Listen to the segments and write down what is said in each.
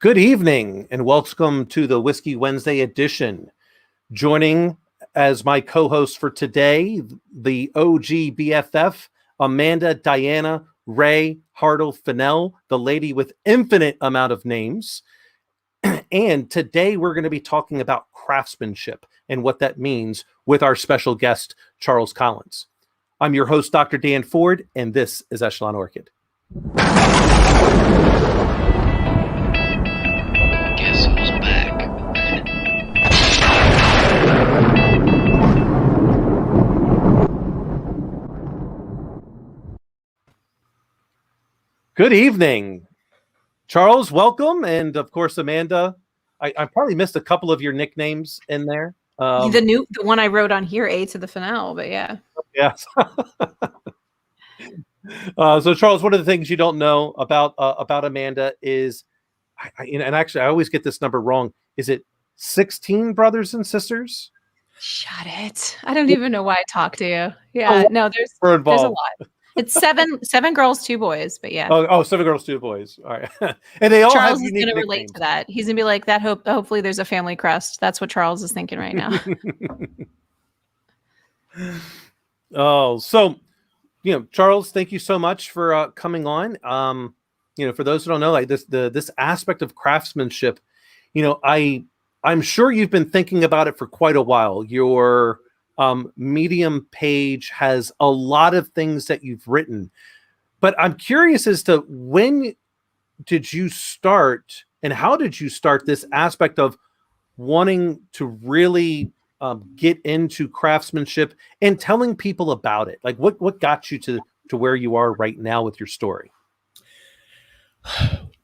Good evening and welcome to the Whiskey Wednesday edition. Joining as my co-host for today, the OG BFF, Amanda Diana Ray Hartle Fennell, the lady with infinite amount of names. And today we're going to be talking about craftsmanship and what that means with our special guest, Charles Collins. I'm your host, Dr. Dan Ford, and this is EchelonOrchid. Guess who's back? Good evening. Charles, welcome. And of course, Amanda, I probably missed a couple of your nicknames in there. The one I wrote on here, A to the Fennell, but yeah. Yes. So Charles, one of the things you don't know about Amanda is, and actually I always get this number wrong. Is it 16 brothers and sisters? Shut it. I don't even know why I talk to you. Yeah, no, there's a lot. It's seven girls, 2 boys, but yeah. Oh, 7 girls, 2 boys. All right. And they all Charles have is unique going to relate nicknames. to that. He's going to be like that. Hopefully there's a family crest. That's what Charles is thinking right now. Oh, so, Charles, thank you so much for coming on. For those who don't know, like this aspect of craftsmanship, I'm sure you've been thinking about it for quite a while. Your Medium page has a lot of things that you've written, but I'm curious as to when did you start and how did you start this aspect of wanting to really get into craftsmanship and telling people about it? Like what got you to where you are right now with your story?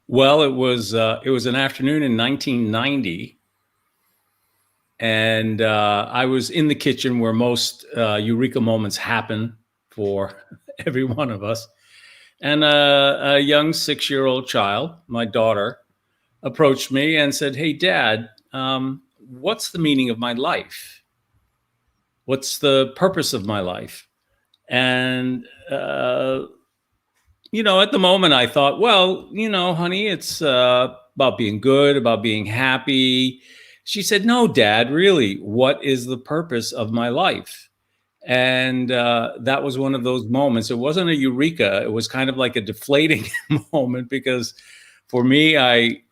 Well, it was an afternoon in 1990. And I was in the kitchen where most eureka moments happen for every one of us. And a young 6-year-old child, my daughter, approached me and said, "Hey, Dad, what's the meaning of my life? What's the purpose of my life?" And, at the moment I thought, well, honey, it's about being good, about being happy. She said, "No, Dad, really, what is the purpose of my life?" And that was one of those moments. It wasn't a eureka. It was kind of like a deflating moment because for me, I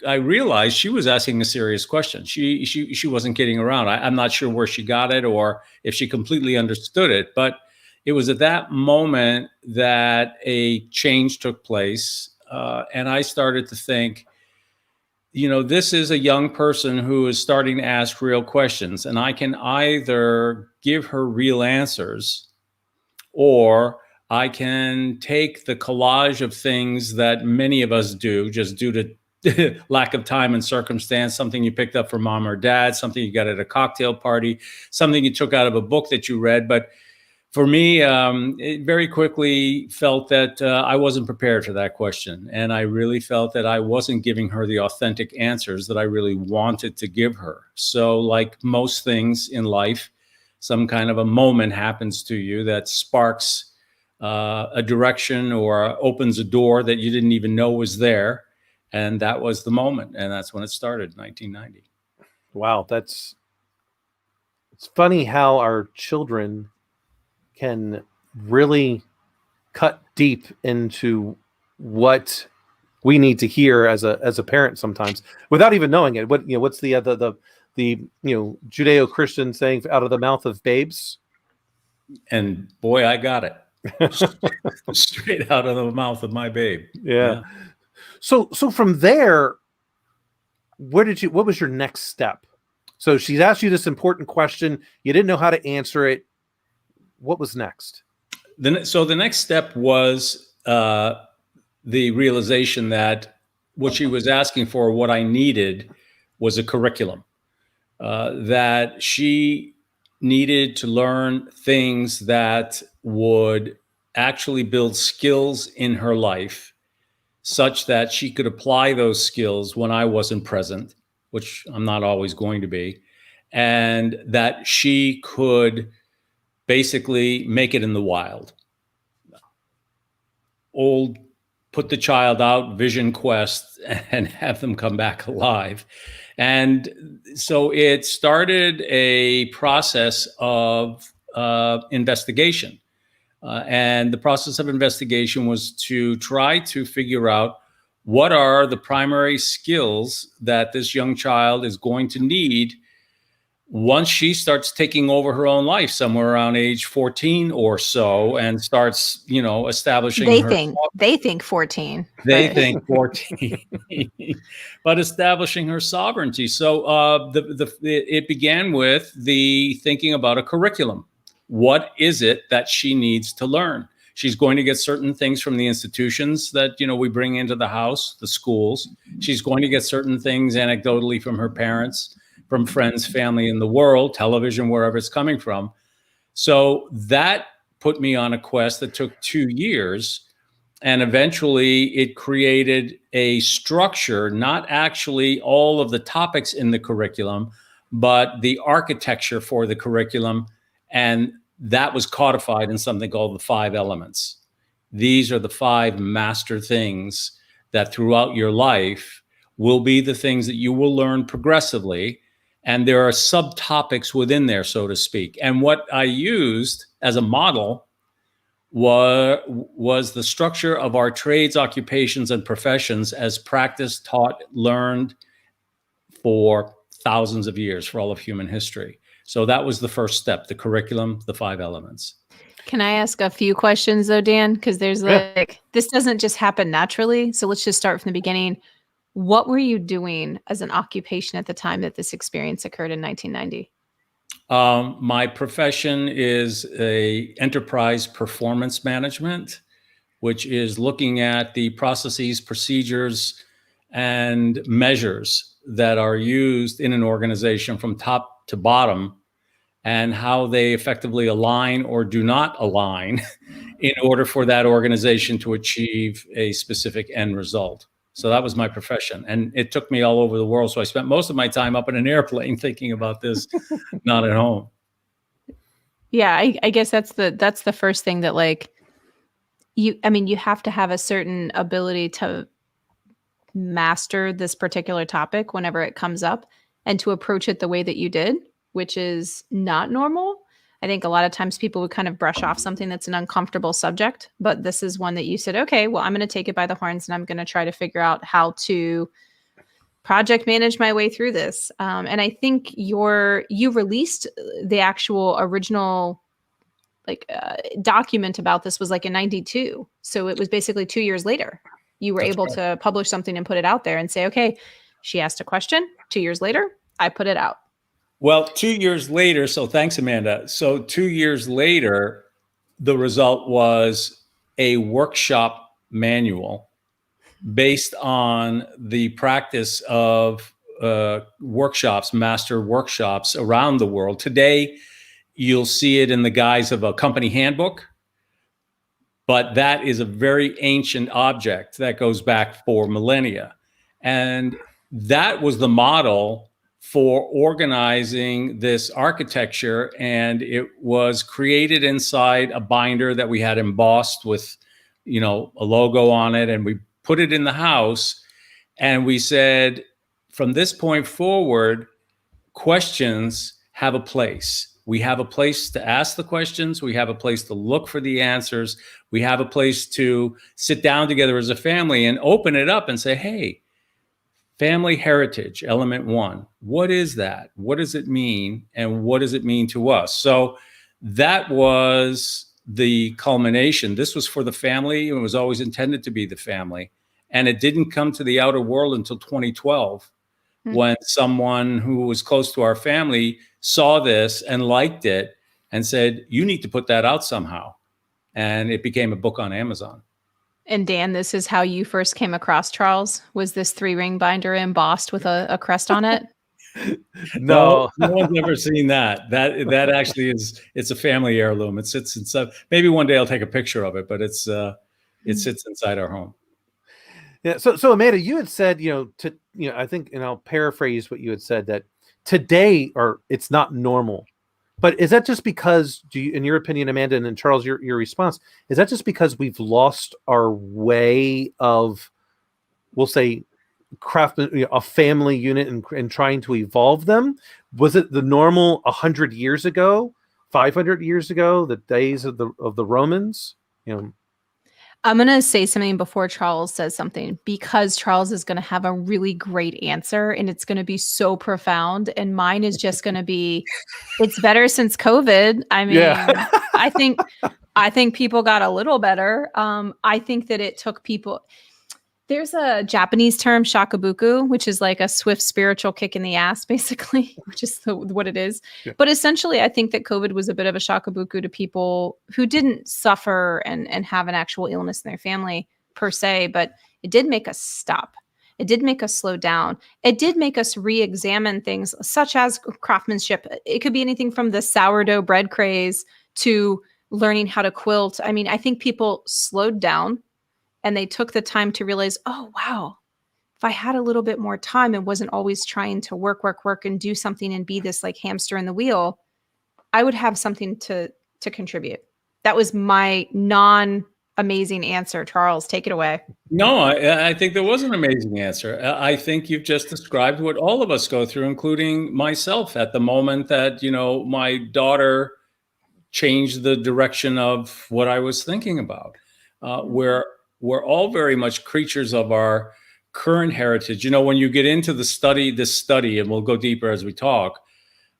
realized she was asking a serious question. She wasn't kidding around. I'm not sure where she got it or if she completely understood it, but it was at that moment that a change took place. And I started to think, this is a young person who is starting to ask real questions, and I can either give her real answers or I can take the collage of things that many of us do just due to lack of time and circumstance, something you picked up from mom or dad, something you got at a cocktail party, something you took out of a book that you read. But for me, it very quickly felt that I wasn't prepared for that question. And I really felt that I wasn't giving her the authentic answers that I really wanted to give her. So like most things in life, some kind of a moment happens to you that sparks a direction or opens a door that you didn't even know was there. And that was the moment. And that's when it started in 1990. Wow. It's funny how our children can really cut deep into what we need to hear as a parent sometimes without even knowing it. What's the Judeo-Christian saying, out of the mouth of babes? And boy, I got it. Straight out of the mouth of my babe. Yeah. So from there, what was your next step? So she's asked you this important question. You didn't know how to answer it. What was next? So the next step was the realization that what she was asking for, what I needed, was a curriculum. That she needed to learn things that would actually build skills in her life such that she could apply those skills when I wasn't present, which I'm not always going to be, and that she could basically make it in the wild. Old put the child out, vision quest, and have them come back alive. And so it started a process of investigation. And the process of investigation was to try to figure out what are the primary skills that this young child is going to need once she starts taking over her own life somewhere around age 14 or so, and starts, establishing they her think 14. They think 14, but establishing her sovereignty. So it began with the thinking about a curriculum. What is it that she needs to learn? She's going to get certain things from the institutions that, we bring into the house, the schools. She's going to get certain things anecdotally from her parents, from friends, family in the world, television, wherever it's coming from. So that put me on a quest that took 2 years. And eventually it created a structure, not actually all of the topics in the curriculum, but the architecture for the curriculum. And that was codified in something called the 5 elements. These are the 5 master things that throughout your life will be the things that you will learn progressively. And there are subtopics within there, so to speak. And what I used as a model was the structure of our trades, occupations, and professions as practiced, taught, learned for thousands of years, for all of human history. So that was the first step, the curriculum, the 5 elements. Can I ask a few questions though, Dan? Because there's this doesn't just happen naturally. So let's just start from the beginning. What were you doing as an occupation at the time that this experience occurred in 1990? My profession is a enterprise performance management, which is looking at the processes, procedures, and measures that are used in an organization from top to bottom, and how they effectively align or do not align in order for that organization to achieve a specific end result. So that was my profession. And it took me all over the world. So I spent most of my time up in an airplane thinking about this, not at home. Yeah, I guess that's the first thing that you have to have a certain ability to master this particular topic whenever it comes up, and to approach it the way that you did, which is not normal. I think a lot of times people would kind of brush off something that's an uncomfortable subject, but this is one that you said, okay, well, I'm going to take it by the horns and I'm going to try to figure out how to project manage my way through this. And I think you released the actual original document about this was in 92. So it was basically 2 years later. You were able to publish something and put it out there and say, okay, she asked a question. 2 years later, I put it out. Well, 2 years later, so thanks, Amanda. So 2 years later, the result was a workshop manual based on the practice of workshops, master workshops around the world. Today, you'll see it in the guise of a company handbook, but that is a very ancient object that goes back for millennia. And that was the model for organizing this architecture, and it was created inside a binder that we had embossed with, a logo on it, and we put it in the house, and we said, from this point forward, questions have a place. We have a place to ask the questions. We have a place to look for the answers. We have a place to sit down together as a family and open it up and say, hey, family heritage, element 1. What is that? What does it mean? And what does it mean to us? So that was the culmination. This was for the family. It was always intended to be the family. And it didn't come to the outer world until 2012, when someone who was close to our family saw this and liked it and said, you need to put that out somehow. And it became a book on Amazon. And Dan, this is how you first came across Charles? Was this 3-ring binder embossed with a crest on it? No one's ever seen that. That actually it's a family heirloom. It sits inside. Maybe one day I'll take a picture of it, but it sits inside our home. Yeah. So Amanda, you had said, I think, and I'll paraphrase what you had said, that today, or it's not normal But is that just because, in your opinion, Amanda, and then Charles, your response, is that just because we've lost our way of, we'll say, craftsman, a family unit, and trying to evolve them? Was it the normal 100 years ago, 500 years ago, the days of the Romans? I'm going to say something before Charles says something, because Charles is going to have a really great answer and it's going to be so profound. And mine is just going to be, it's better since COVID. I mean, Yeah. I think people got a little better. I think that it took people. There's a Japanese term, shakabuku, which is like a swift spiritual kick in the ass, basically, which is what it is. Yeah. But essentially, I think that COVID was a bit of a shakabuku to people who didn't suffer and have an actual illness in their family per se, but it did make us stop. It did make us slow down. It did make us re-examine things such as craftsmanship. It could be anything from the sourdough bread craze to learning how to quilt. I mean, I think people slowed down. And they took the time to realize, oh, wow, if I had a little bit more time and wasn't always trying to work and do something and be this like hamster in the wheel, I would have something to contribute. That was my non-amazing answer. Charles, take it away. No, I think there was an amazing answer. I think you've just described what all of us go through, including myself, at the moment that, my daughter changed the direction of what I was thinking about. We're all very much creatures of our current heritage. When you get into this study, and we'll go deeper as we talk,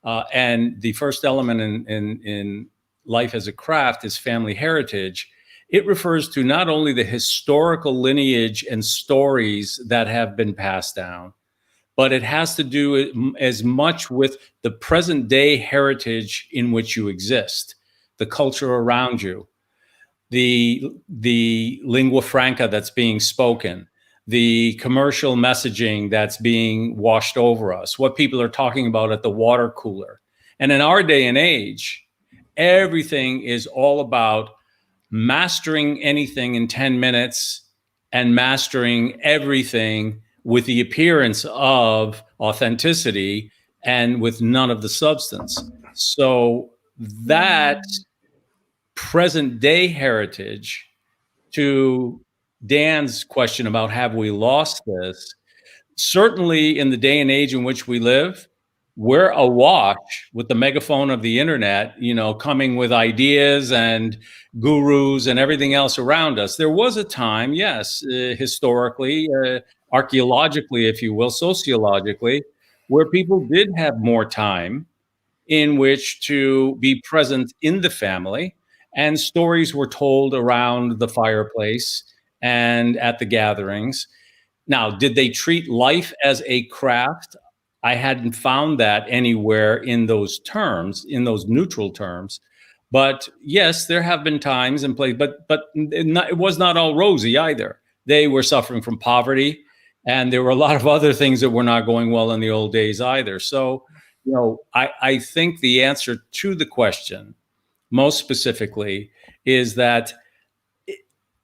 and the first element in life as a craft is family heritage. It refers to not only the historical lineage and stories that have been passed down, but it has to do as much with the present day heritage in which you exist, the culture around you, the lingua franca that's being spoken, the commercial messaging that's being washed over us, what people are talking about at the water cooler. And in our day and age, everything is all about mastering anything in 10 minutes and mastering everything with the appearance of authenticity and with none of the substance. So that present day heritage, to Dan's question about have we lost this, certainly in the day and age in which we live, we're awash with the megaphone of the internet, coming with ideas and gurus and everything else around us. There was a time, yes, historically, archaeologically, if you will, sociologically, where people did have more time in which to be present in the family, and stories were told around the fireplace and at the gatherings. Now, did they treat life as a craft? I hadn't found that anywhere in those terms, in those neutral terms. But yes, there have been times and places, but it was not all rosy either. They were suffering from poverty, and there were a lot of other things that were not going well in the old days either. So, I think the answer to the question, most specifically, is that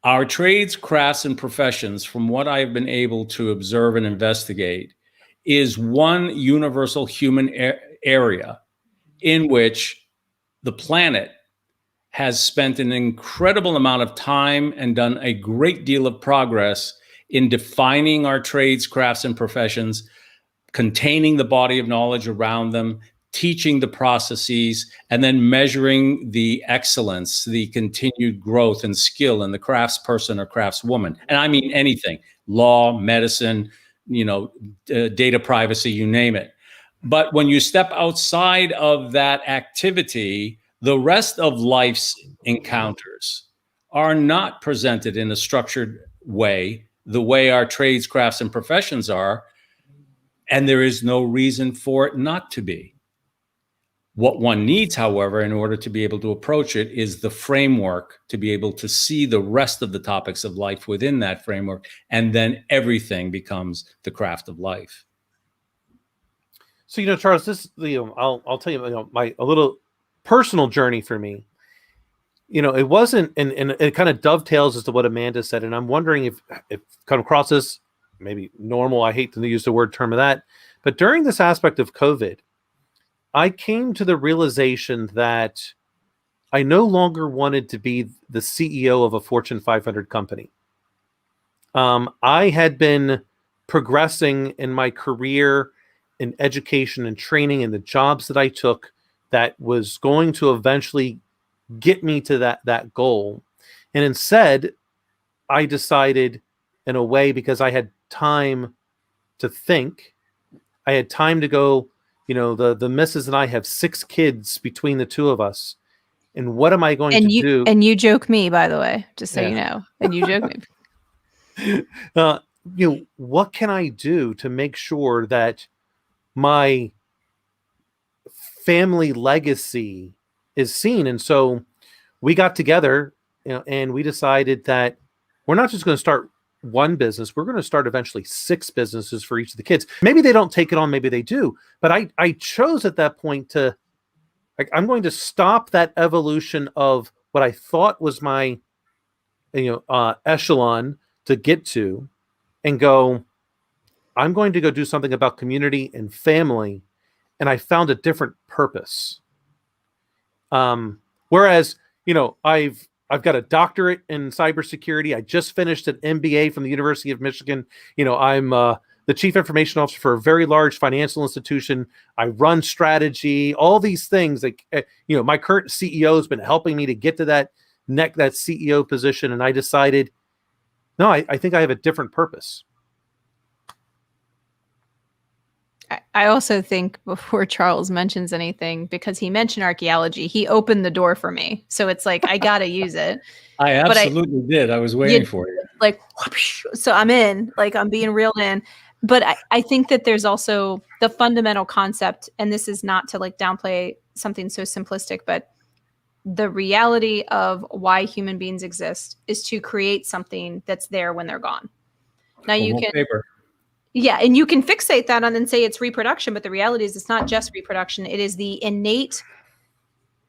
our trades, crafts, and professions, from what I've been able to observe and investigate, is one universal human area in which the planet has spent an incredible amount of time and done a great deal of progress in defining our trades, crafts, and professions, containing the body of knowledge around them, teaching the processes, and then measuring the excellence, the continued growth and skill in the craftsperson or craftswoman. And I mean anything, law, medicine, data privacy, you name it. But when you step outside of that activity, the rest of life's encounters are not presented in a structured way, the way our trades, crafts, and professions are. And there is no reason for it not to be. What one needs, however, in order to be able to approach it, is the framework to be able to see the rest of the topics of life within that framework. And then everything becomes the craft of life. So, Charles, this, I'll tell you, a little personal journey for me. It wasn't, and it kind of dovetails as to what Amanda said. And I'm wondering if come across this maybe normal. I hate to use the word term of that, but during this aspect of COVID, I came to the realization that I no longer wanted to be the CEO of a Fortune 500 company. I had been progressing in my career in education and training and the jobs that I took that was going to eventually get me to that goal. And instead, I decided in a way, because I had time to think, I had time to go, the missus and I have 6 kids between the two of us. And what am I going to do? And you joke me, by the way, just so you know. And you joke me. What can I do to make sure that my family legacy is seen? And so we got together, and we decided that we're not just going to start one business. We're going to start eventually 6 businesses for each of the kids. Maybe they don't take it on, maybe they do. But I chose at that point to, I'm going to stop that evolution of what I thought was my, echelon to get to, and go, I'm going to go do something about community and family. And I found a different purpose. Whereas, I've got a doctorate in cybersecurity. I just finished an MBA from the University of Michigan. I'm the chief information officer for a very large financial institution. I run strategy, all these things. Like, my current CEO has been helping me to get to that CEO position. And I decided, no, I think I have a different purpose. I also think, before Charles mentions anything, because he mentioned archaeology, he opened the door for me. So it's like, I got to use it. I absolutely did. I was waiting for you. Like, so I'm in, like, I'm being reeled in. But I think that there's also the fundamental concept, and this is not to like downplay something so simplistic, but the reality of why human beings exist is to create something that's there when they're gone. Now you can, yeah, and you can fixate that on and say it's reproduction, but the reality is it's not just reproduction. It is the innate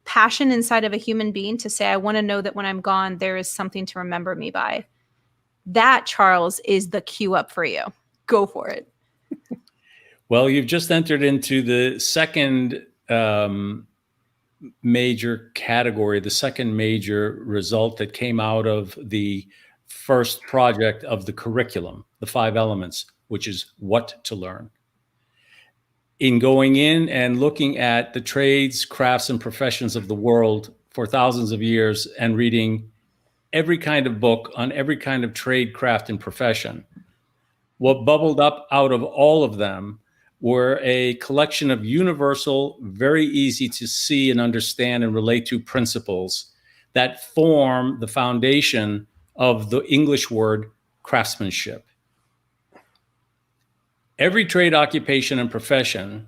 passion inside of a human being to say, I want to know that when I'm gone, there is something to remember me by. That, Charles, is the cue up for you. Go for it. Well, you've just entered into the second major category, the second major result that came out of the first project of the curriculum, the 5 elements, which is what to learn. In going in and looking at the trades, crafts, and professions of the world for thousands of years and reading every kind of book on every kind of trade, craft, and profession, what bubbled up out of all of them were a collection of universal, very easy to see and understand and relate to principles that form the foundation of the English word craftsmanship. Every trade, occupation, and profession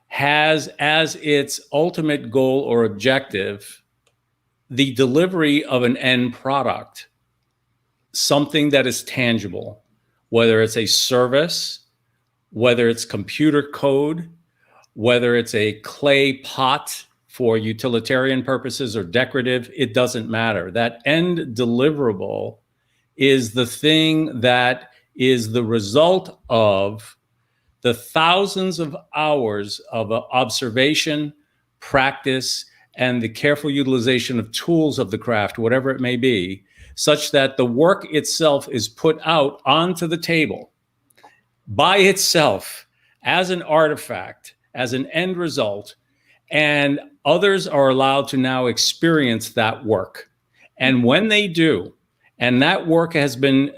has as its ultimate goal or objective the delivery of an end product, something that is tangible, whether it's a service, whether it's computer code, whether it's a clay pot for utilitarian purposes or decorative, it doesn't matter. That end deliverable is the thing that is the result of the thousands of hours of observation, practice, and the careful utilization of tools of the craft, whatever it may be, such that the work itself is put out onto the table by itself as an artifact, as an end result, and others are allowed to now experience that work. And when they do, and that work has been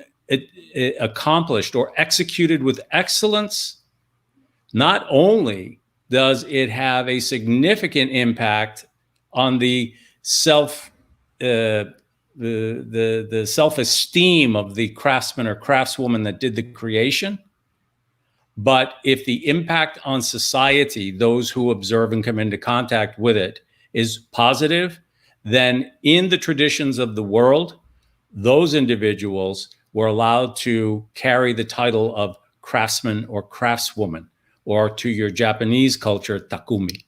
accomplished or executed with excellence, not only does it have a significant impact on the the self-esteem of the craftsman or craftswoman that did the creation, but if the impact on society, those who observe and come into contact with it, is positive, then in the traditions of the world, those individuals were allowed to carry the title of craftsman or craftswoman, or to your Japanese culture, takumi.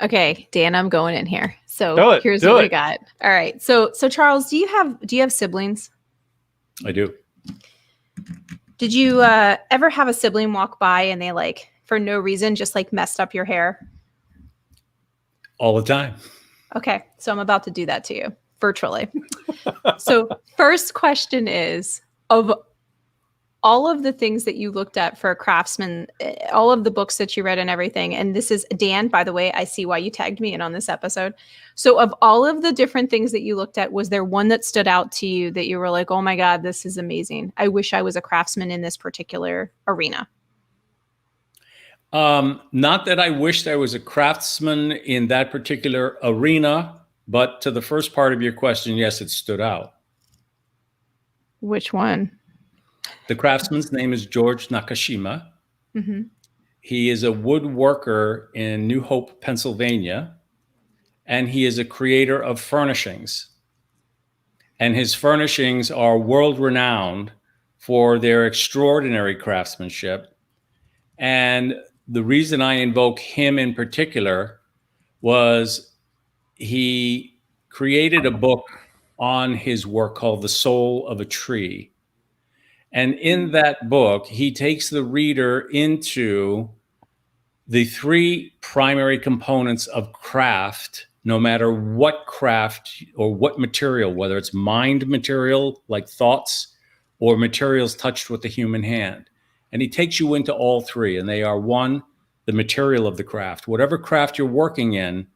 Okay, Dan, I'm going in here. So here's what we got. All right. So Charles, do you have siblings? I do. Did you ever have a sibling walk by and they like for no reason, just like messed up your hair? All the time. Okay, so I'm about to do that to you virtually. So first question is, of all of the things that you looked at for a craftsman, all of the books that you read and everything, and this is Dan, by the way, I see why you tagged me in on this episode. So of all of the different things that you looked at, was there one that stood out to you that you were like, oh my God, this is amazing. I wish I was a craftsman in this particular arena? Not that I wished I was a craftsman in that particular arena, but to the first part of your question, yes, it stood out. Which one? The craftsman's name is George Nakashima. Mm-hmm. He is a woodworker in New Hope, Pennsylvania, and he is a creator of furnishings. And his furnishings are world-renowned for their extraordinary craftsmanship. And the reason I invoke him in particular was he created a book on his work called The Soul of a Tree. And in that book, he takes the reader into the three primary components of craft, no matter what craft or what material, whether it's mind material like thoughts or materials touched with the human hand. And he takes you into all three, and they are: one, the material of the craft. Whatever craft you're working in,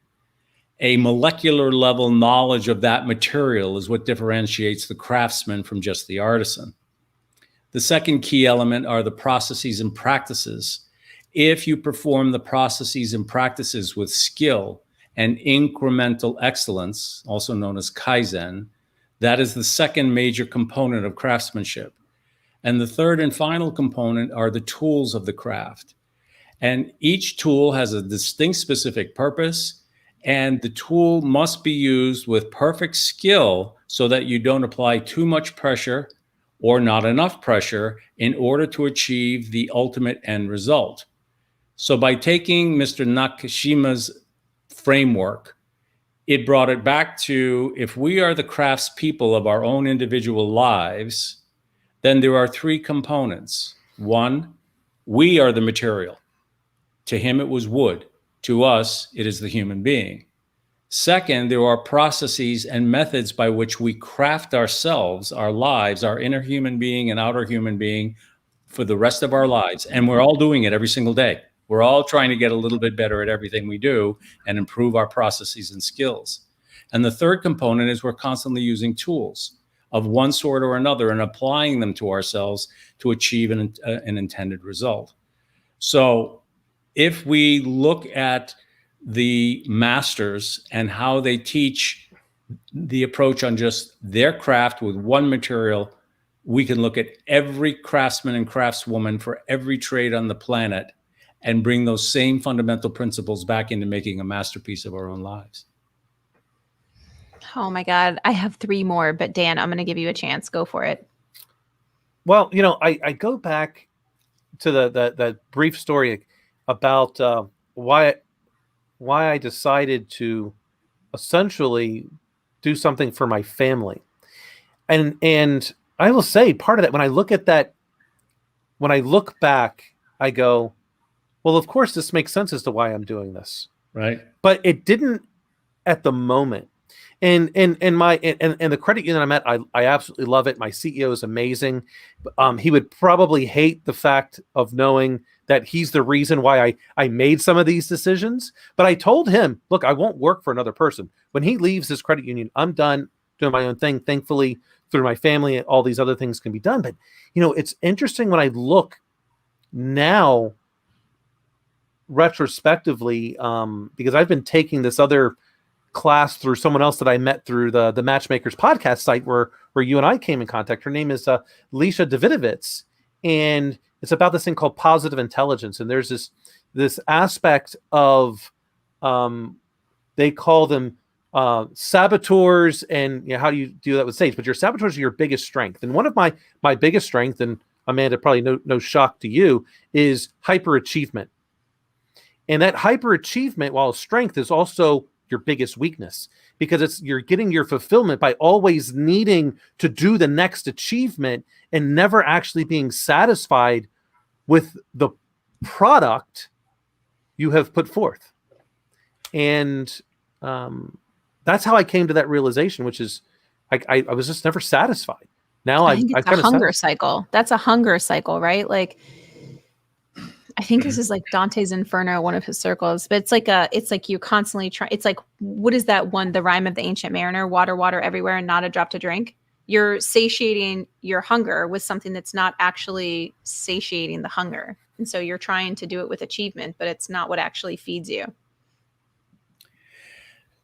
a molecular level knowledge of that material is what differentiates the craftsman from just the artisan. The second key element are the processes and practices. If you perform the processes and practices with skill and incremental excellence, also known as Kaizen, that is the second major component of craftsmanship. And the third and final component are the tools of the craft. And each tool has a distinct specific purpose, and the tool must be used with perfect skill so that you don't apply too much pressure or not enough pressure in order to achieve the ultimate end result. So by taking Mr. Nakashima's framework, it brought it back to, if we are the craftspeople of our own individual lives, then there are three components. One, we are the material. To him, it was wood. To us, it is the human being. Second, there are processes and methods by which we craft ourselves, our lives, our inner human being and outer human being for the rest of our lives. And we're all doing it every single day. We're all trying to get a little bit better at everything we do and improve our processes and skills. And the third component is we're constantly using tools of one sort or another and applying them to ourselves to achieve an intended result. So if we look at the masters and how they teach the approach on just their craft with one material, we can look at every craftsman and craftswoman for every trade on the planet and bring those same fundamental principles back into making a masterpiece of our own lives. Oh my God. I have three more, but Dan, I'm going to give you a chance. Go for it. Well, I go back to that brief story about why I decided to essentially do something for my family. And I will say part of that, when I look at that, when I look back, I go, well, of course this makes sense as to why I'm doing this. Right. But it didn't at the moment. And the credit union I'm at, I absolutely love it. My CEO is amazing. He would probably hate the fact of knowing that he's the reason why I made some of these decisions. But I told him, look, I won't work for another person. When he leaves his credit union, I'm done doing my own thing. Thankfully, through my family, all these other things can be done. But, it's interesting when I look now retrospectively, because I've been taking this other class through someone else that I met through the Matchmakers podcast site where you and I came in contact. Her name is Lisha Davidovitz, and it's about this thing called positive intelligence. And there's this aspect of they call them saboteurs, and how do you do that with sage? But your saboteurs are your biggest strength. And one of my biggest strength, and Amanda, probably no shock to you, is hyperachievement. And that hyperachievement, while strength, is also your biggest weakness, because you're getting your fulfillment by always needing to do the next achievement and never actually being satisfied with the product you have put forth. And that's how I came to that realization, which is I was just never satisfied. Now I think it's I've a hunger cycle. That's a hunger cycle, right? Like, I think this is like Dante's Inferno, one of his circles, but it's like you constantly try. It's like, what is that one? The rhyme of the Ancient Mariner: water, water everywhere, and not a drop to drink. You're satiating your hunger with something that's not actually satiating the hunger. And so you're trying to do it with achievement, but it's not what actually feeds you.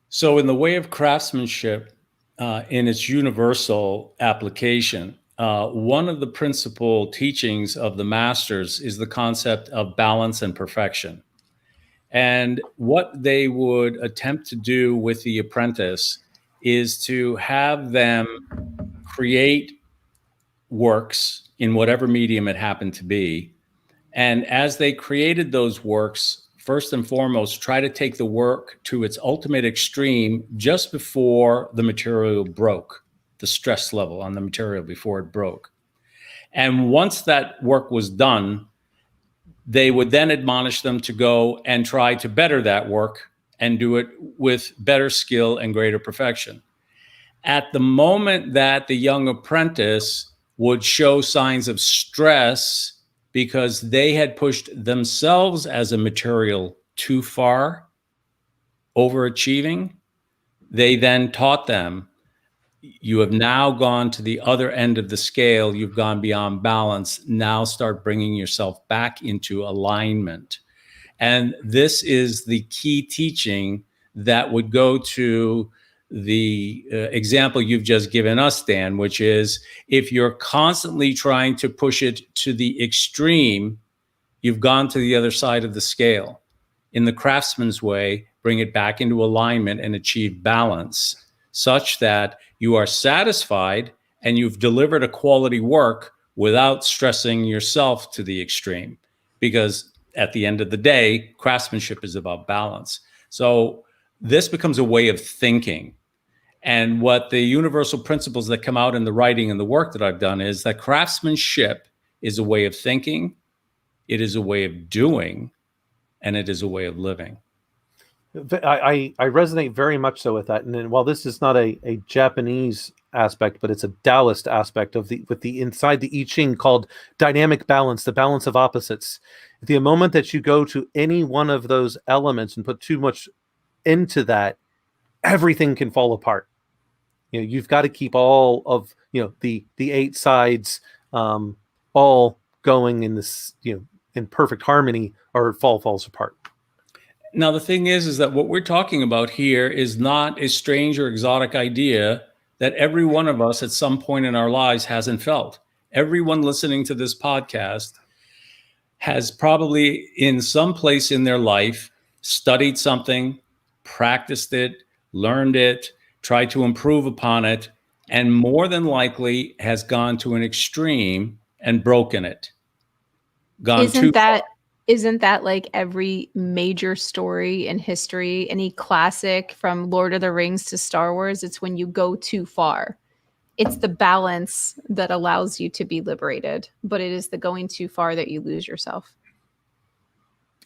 So in the way of craftsmanship, in its universal application, one of the principal teachings of the masters is the concept of balance and perfection. And what they would attempt to do with the apprentice is to have them create works in whatever medium it happened to be. And as they created those works, first and foremost, try to take the work to its ultimate extreme just before the material broke, the stress level on the material before it broke. And once that work was done, they would then admonish them to go and try to better that work and do it with better skill and greater perfection. At the moment that the young apprentice would show signs of stress because they had pushed themselves as a material too far, overachieving, they then taught them, you have now gone to the other end of the scale. You've gone beyond balance. Now start bringing yourself back into alignment. And this is the key teaching that would go to the example you've just given us, Dan, which is if you're constantly trying to push it to the extreme, you've gone to the other side of the scale. In the craftsman's way, bring it back into alignment and achieve balance such that you are satisfied and you've delivered a quality work without stressing yourself to the extreme. Because at the end of the day, craftsmanship is about balance. So this becomes a way of thinking. And what the universal principles that come out in the writing and the work that I've done is that craftsmanship is a way of thinking, it is a way of doing, and it is a way of living. I resonate very much so with that. And then, while this is not a Japanese aspect, but it's a Taoist aspect of the inside the I Ching called dynamic balance, the balance of opposites. The moment that you go to any one of those elements and put too much into that, everything can fall apart. You've got to keep all of the 8 sides all going in this in perfect harmony, or it falls apart. Now, the thing is that what we're talking about here is not a strange or exotic idea that every one of us at some point in our lives hasn't felt. Everyone listening to this podcast has probably in some place in their life studied something, practiced it, learned it, tried to improve upon it, and more than likely has gone to an extreme and broken it. Isn't that like every major story in history, any classic from Lord of the Rings to Star Wars? It's when you go too far. It's the balance that allows you to be liberated, but it is the going too far that you lose yourself.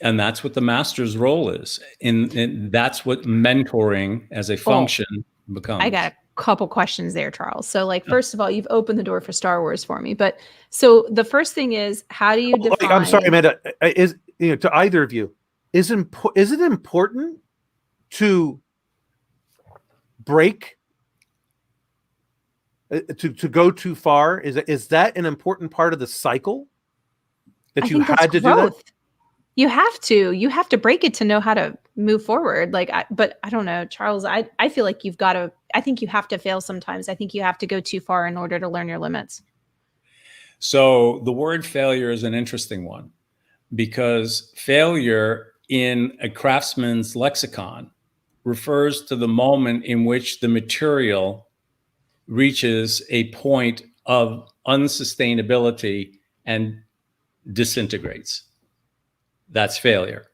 And that's what the master's role is. And that's what mentoring as a function becomes. I got a couple questions there, Charles. So first of all, you've opened the door for Star Wars for me. But so the first thing is, how do you define... I'm sorry, Amanda. Is to either of you, is it important to break, to go too far? Is that an important part of the cycle that you had to do that? You have to break it to know how to move forward. But I don't know, Charles, I feel like I think you have to fail sometimes. I think you have to go too far in order to learn your limits. So the word failure is an interesting one, because failure in a craftsman's lexicon refers to the moment in which the material reaches a point of unsustainability and disintegrates. That's failure.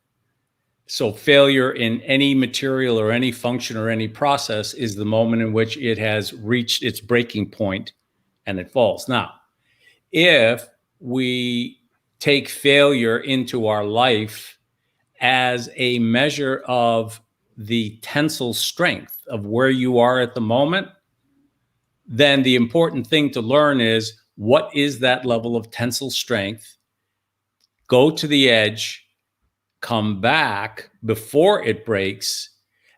So failure in any material or any function or any process is the moment in which it has reached its breaking point and it falls. Now, if we take failure into our life as a measure of the tensile strength of where you are at the moment, then the important thing to learn is, what is that level of tensile strength? Go to the edge, come back before it breaks,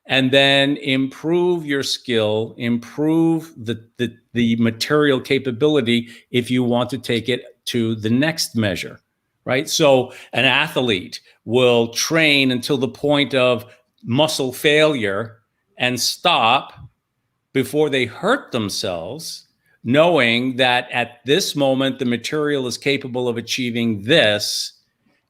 and then improve your skill, improve the material capability if you want to take it to the next measure, right? So an athlete will train until the point of muscle failure and stop before they hurt themselves, knowing that at this moment the material is capable of achieving this,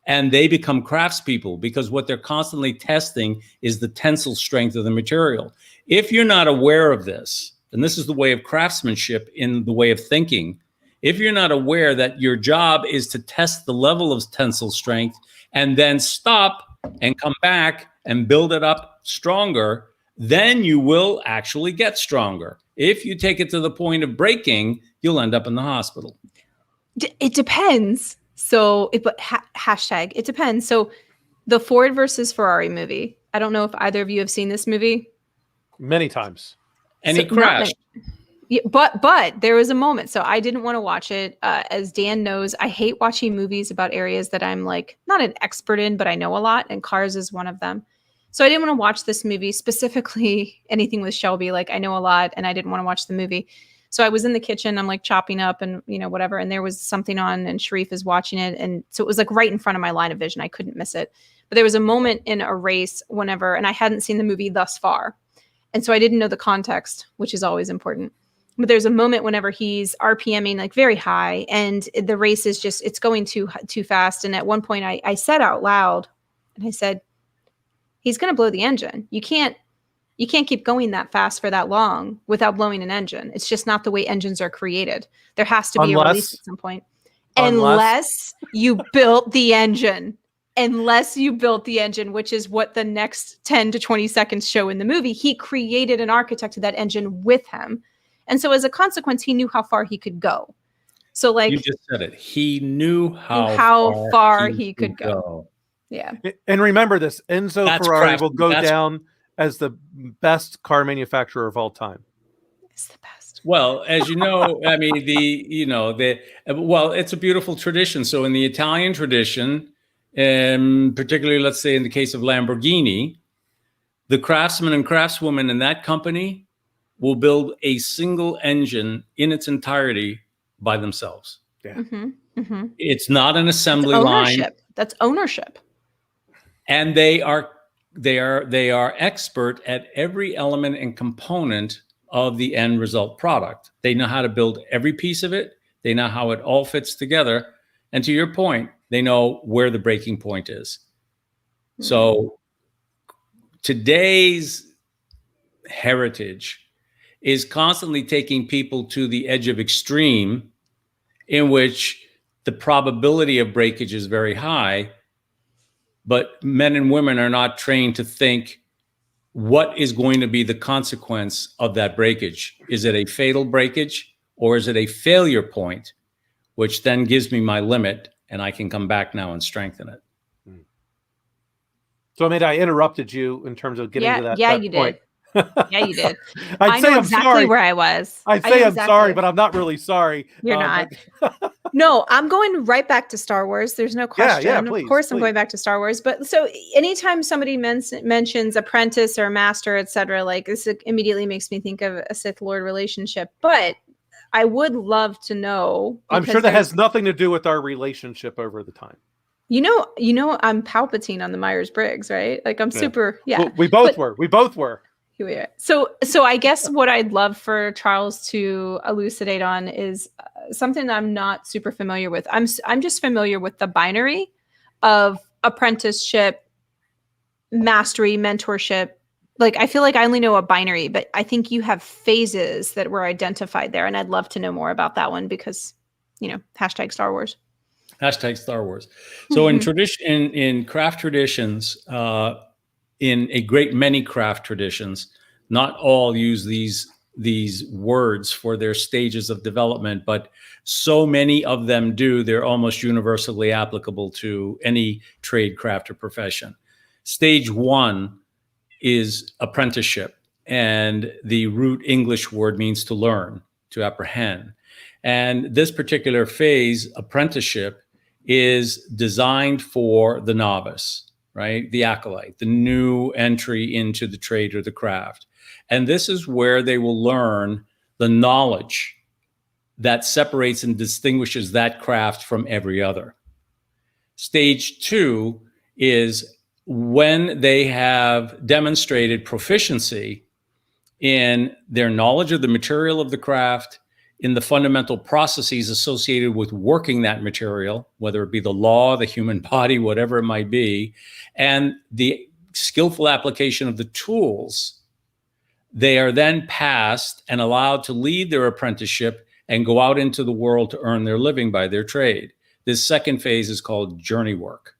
and they become craftspeople because what they're constantly testing is the tensile strength of the material. If you're not aware of this, and this is the way of craftsmanship in the way of thinking, if you're not aware that your job is to test the level of tensile strength and then stop and come back and build it up stronger, then you will actually get stronger. If you take it to the point of breaking, you'll end up in the hospital. It depends. So, hashtag, it depends. So the Ford versus Ferrari movie, I don't know if either of you have seen this movie. Many times. And So, he crashed. Yeah, but there was a moment. So I didn't want to watch it. As Dan knows, I hate watching movies about areas that I'm like not an expert in, but I know a lot, and cars is one of them. So I didn't want to watch this movie, specifically anything with Shelby. Like, I know a lot, and I didn't want to watch the movie. So I was in the kitchen, I'm like chopping up and, whatever. And there was something on and Sharif is watching it. And so it was like right in front of my line of vision. I couldn't miss it. But there was a moment in a race whenever, and I hadn't seen the movie thus far. And so I didn't know the context, which is always important. But there's a moment whenever he's RPMing like very high and the race is just, it's going too fast. And at one point I said out loud, and I said, he's going to blow the engine. You can't keep going that fast for that long without blowing an engine. It's just not the way engines are created. There has to be a release at some point. Unless you built the engine. Unless you built the engine, which is what the next 10 to 20 seconds show in the movie. He created and architected that engine with him. And so as a consequence, he knew how far he could go. So like you just said it. He knew how far he could go. Yeah. And remember this, Enzo That's Ferrari craft. will go That's- down as the best car manufacturer of all time. It's the best. Well, as you know, I mean, it's a beautiful tradition. So in the Italian tradition, and particularly, let's say in the case of Lamborghini, the craftsmen and craftswomen in that company will build a single engine in its entirety by themselves. Yeah. Mm-hmm, mm-hmm. It's not an assembly That's line. ownership. That's ownership. And they are expert at every element and component of the end result product. They know how to build every piece of it. They know how it all fits together. And to your point, they know where the breaking point is. Mm-hmm. So today's heritage is constantly taking people to the edge of extreme, in which the probability of breakage is very high. But men and women are not trained to think, what is going to be the consequence of that breakage? Is it a fatal breakage or is it a failure point, which then gives me my limit and I can come back now and strengthen it? So, I interrupted you in terms of getting to that. Yeah, that you point. did. Yeah, you did. I know exactly where I was. I'd say I'm sorry, but I'm not really sorry. You're not. No, I'm going right back to Star Wars. There's no question. Yeah, please, of course, I'm going back to Star Wars. But so anytime somebody mentions apprentice or master, etc., like this immediately makes me think of a Sith Lord relationship. But I would love to know. I'm sure that has nothing to do with our relationship over the time. You know, I'm Palpatine on the Myers-Briggs, right? Like I'm super. Yeah, well, we both were. So I guess what I'd love for Charles to elucidate on is something that I'm not super familiar with. I'm just familiar with the binary of apprenticeship, mastery, mentorship. Like I feel like I only know a binary, but I think you have phases that were identified there, and I'd love to know more about that one because, hashtag Star Wars. Hashtag Star Wars. So in craft traditions, in a great many craft traditions, not all use these these words for their stages of development, but so many of them do, they're almost universally applicable to any trade, craft, or profession. Stage 1 is apprenticeship, and the root English word means to learn, to apprehend. And this particular phase, apprenticeship, is designed for the novice, right? The acolyte, the new entry into the trade or the craft. And this is where they will learn the knowledge that separates and distinguishes that craft from every other. Stage 2 is when they have demonstrated proficiency in their knowledge of the material of the craft, in the fundamental processes associated with working that material, whether it be the law, the human body, whatever it might be, and the skillful application of the tools. They are then passed and allowed to lead their apprenticeship and go out into the world to earn their living by their trade. This second phase is called journey work.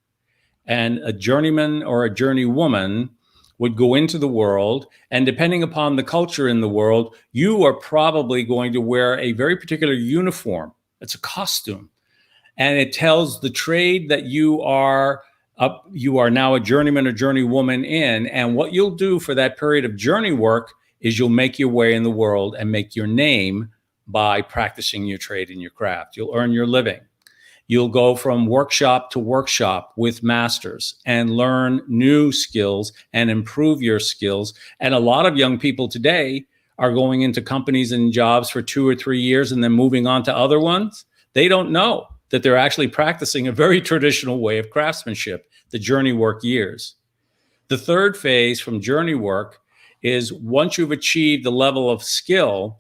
And a journeyman or a journeywoman would go into the world, and depending upon the culture in the world, you are probably going to wear a very particular uniform. It's a costume, and it tells the trade that you are now a journeyman or journeywoman in. And what you'll do for that period of journey work is you'll make your way in the world and make your name by practicing your trade and your craft. You'll earn your living. You'll go from workshop to workshop with masters and learn new skills and improve your skills. And a lot of young people today are going into companies and jobs for 2 or 3 years and then moving on to other ones. They don't know that they're actually practicing a very traditional way of craftsmanship, the journey work years. The third phase from journey work is once you've achieved the level of skill,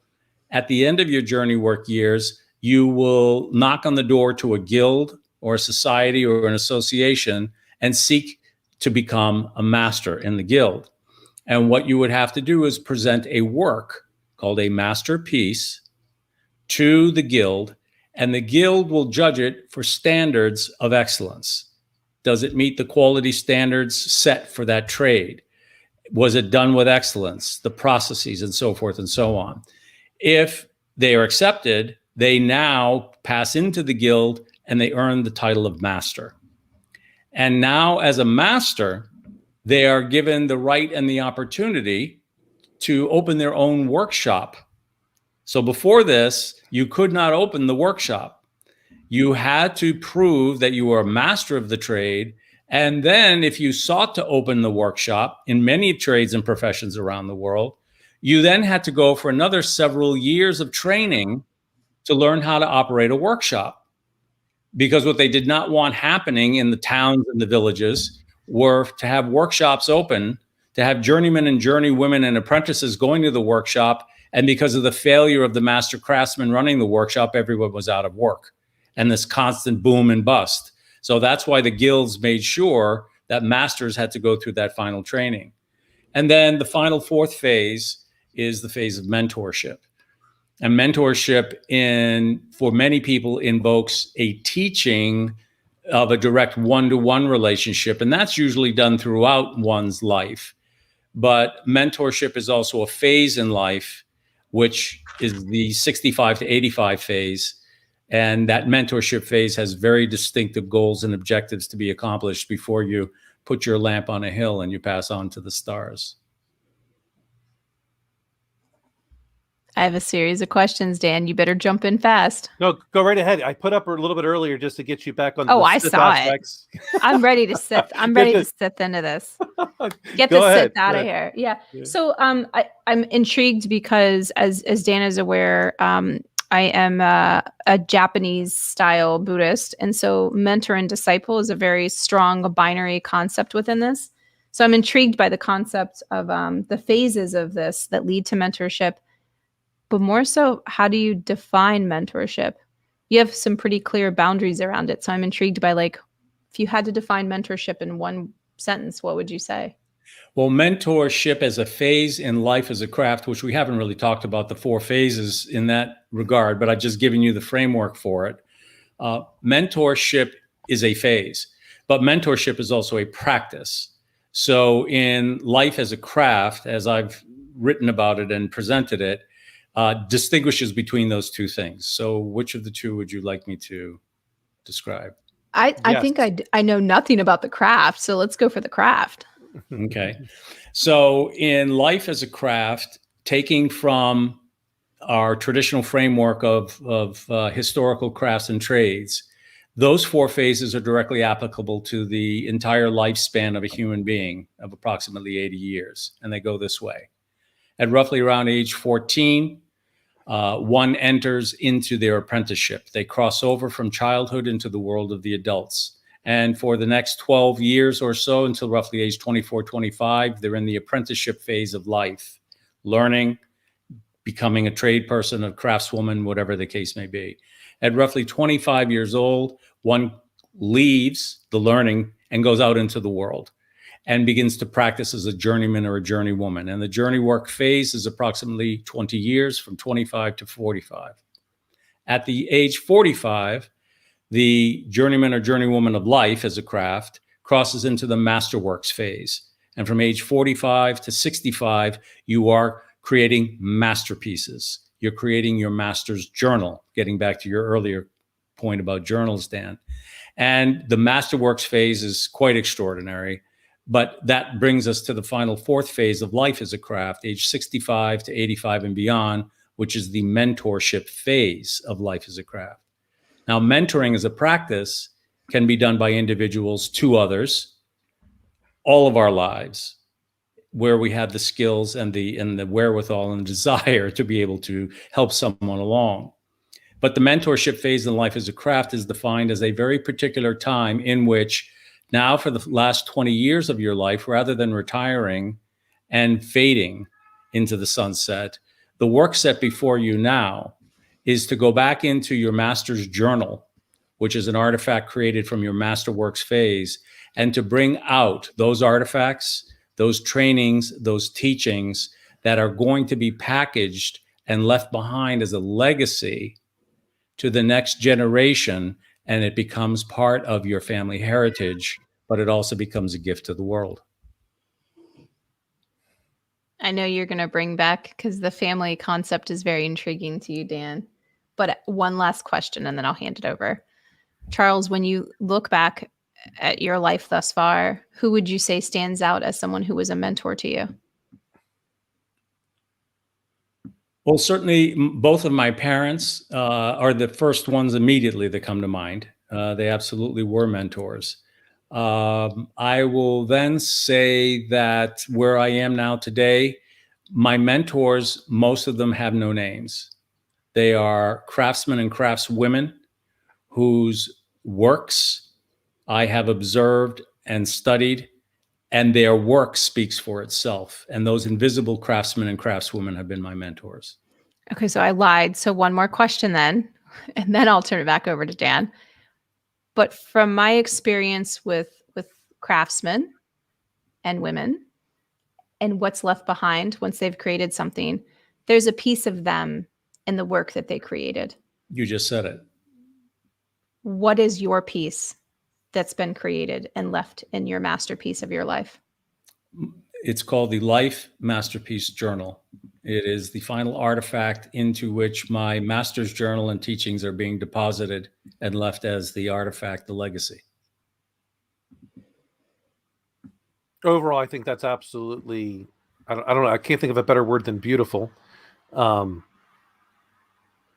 at the end of your journey work years, you will knock on the door to a guild or a society or an association and seek to become a master in the guild. And what you would have to do is present a work called a masterpiece to the guild, and the guild will judge it for standards of excellence. Does it meet the quality standards set for that trade? Was it done with excellence, the processes and so forth and so on? If they are accepted, they now pass into the guild and they earn the title of master. And now as a master, they are given the right and the opportunity to open their own workshop. So before this, you could not open the workshop. You had to prove that you were a master of the trade. And then if you sought to open the workshop in many trades and professions around the world, you then had to go for another several years of training to learn how to operate a workshop. Because what they did not want happening in the towns and the villages were to have workshops open, to have journeymen and journeywomen and apprentices going to the workshop. And because of the failure of the master craftsman running the workshop, everyone was out of work. And this constant boom and bust. So that's why the guilds made sure that masters had to go through that final training. And then the final fourth phase is the phase of mentorship. And mentorship for many people invokes a teaching of a direct one-to-one relationship. And that's usually done throughout one's life. But mentorship is also a phase in life, which is the 65 to 85 phase. And that mentorship phase has very distinctive goals and objectives to be accomplished before you put your lamp on a hill and you pass on to the stars. I have a series of questions, Dan. You better jump in fast. No, go right ahead. I put up a little bit earlier just to get you back on. I saw aspects. I'm ready to sit. I'm ready to sit into this. Get the Sith out of here. Yeah. So I'm intrigued because as Dan is aware, I am a Japanese style Buddhist. And so mentor and disciple is a very strong binary concept within this. So I'm intrigued by the concept of the phases of this that lead to mentorship. But more so, how do you define mentorship? You have some pretty clear boundaries around it. So I'm intrigued by, like, if you had to define mentorship in one sentence, what would you say? Well, mentorship as a phase in life as a craft, which we haven't really talked about the 4 phases in that regard, but I've just given you the framework for it. Mentorship is a phase, but mentorship is also a practice. So in life as a craft, as I've written about it and presented it, distinguishes between those two things. So which of the two would you like me to describe? I Yes. think I know nothing about the craft, so let's go for the craft. Okay. So in life as a craft, taking from our traditional framework of historical crafts and trades, those 4 phases are directly applicable to the entire lifespan of a human being of approximately 80 years. And they go this way. At roughly around age 14, one enters into their apprenticeship. They cross over from childhood into the world of the adults. And for the next 12 years or so, until roughly age 24, 25, they're in the apprenticeship phase of life, learning, becoming a trade person, a craftswoman, whatever the case may be. At roughly 25 years old, one leaves the learning and goes out into the world and begins to practice as a journeyman or a journeywoman. And the journey work phase is approximately 20 years, from 25 to 45. At the age 45, the journeyman or journeywoman of life as a craft crosses into the masterworks phase. And from age 45 to 65, you are creating masterpieces. You're creating your master's journal, getting back to your earlier point about journals, Dan. And the masterworks phase is quite extraordinary. But that brings us to the final 4th phase of life as a craft, age 65 to 85 and beyond, which is the mentorship phase of life as a craft. Now, mentoring as a practice can be done by individuals to others all of our lives, where we have the skills and the wherewithal and desire to be able to help someone along. But the mentorship phase in life as a craft is defined as a very particular time in which, now for the last 20 years of your life, rather than retiring and fading into the sunset, the work set before you now is to go back into your master's journal, which is an artifact created from your masterworks phase, and to bring out those artifacts, those trainings, those teachings that are going to be packaged and left behind as a legacy to the next generation. And it becomes part of your family heritage, but it also becomes a gift to the world. I know you're going to bring back, because the family concept is very intriguing to you, Dan. But one last question, and then I'll hand it over. Charles, when you look back at your life thus far, who would you say stands out as someone who was a mentor to you? Well, certainly both of my parents are the first ones immediately that come to mind. They absolutely were mentors. I will then say that where I am now today, my mentors, most of them have no names. They are craftsmen and craftswomen whose works I have observed and studied, and their work speaks for itself. And those invisible craftsmen and craftswomen have been my mentors. Okay, so I lied. So one more question then, and then I'll turn it back over to Dan. But from my experience with craftsmen and women, and what's left behind once they've created something, there's a piece of them in the work that they created. You just said it. What is your piece that's been created and left in your masterpiece of your life? It's called the Life Masterpiece Journal. It is the final artifact into which my master's journal and teachings are being deposited and left as the artifact, the legacy. Overall, I think that's absolutely, I don't know, I can't think of a better word than beautiful.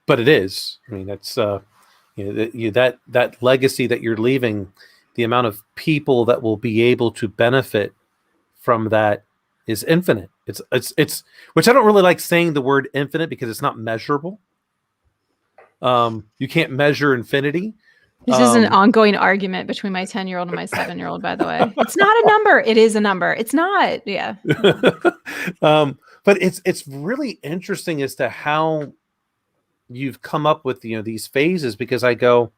But it is. I mean, that's that legacy that you're leaving, the amount of people that will be able to benefit from that is infinite. It's which I don't really like saying the word infinite because it's not measurable. You can't measure infinity. This is an ongoing argument between my 10-year-old and my 7-year-old, by the way. It's not a number. It is a number. It's not. Yeah. But it's really interesting as to how you've come up with these phases, because I go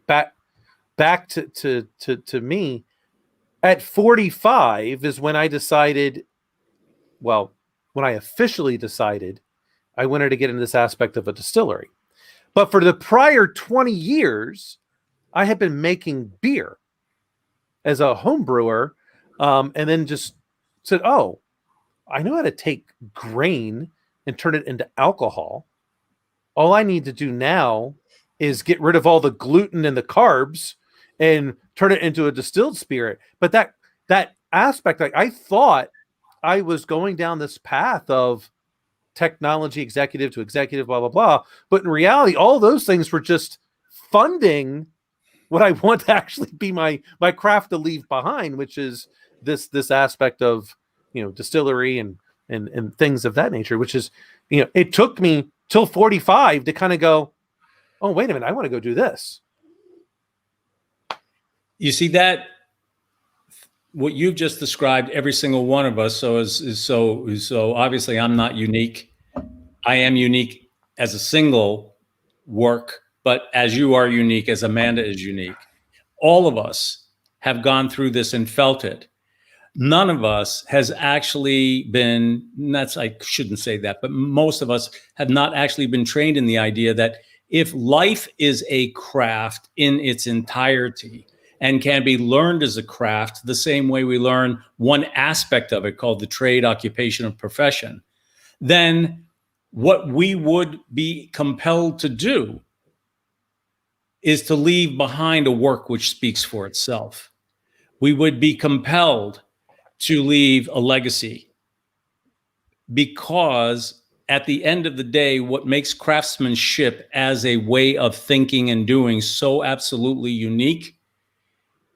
back to me at 45 is when I decided, well, when I officially decided I wanted to get into this aspect of a distillery. But for the prior 20 years, I had been making beer as a home brewer, and then just said, oh, I know how to take grain and turn it into alcohol. All I need to do now is get rid of all the gluten and the carbs and turn it into a distilled spirit. But that aspect, like, I thought I was going down this path of technology executive to executive, blah, blah, blah. But in reality, all those things were just funding what I want to actually be my craft to leave behind, which is this aspect of, distillery and things of that nature, which is, it took me till 45 to kind of go, oh, wait a minute, I want to go do this. You see that what you've just described, every single one of us. So obviously I'm not unique. I am unique as a single work, but as you are unique, as Amanda is unique. All of us have gone through this and felt it. None of us has actually been, I shouldn't say that, but most of us have not actually been trained in the idea that if life is a craft in its entirety and can be learned as a craft the same way we learn one aspect of it called the trade, occupation, or profession, then what we would be compelled to do is to leave behind a work which speaks for itself. We would be compelled to leave a legacy, because at the end of the day, what makes craftsmanship as a way of thinking and doing so absolutely unique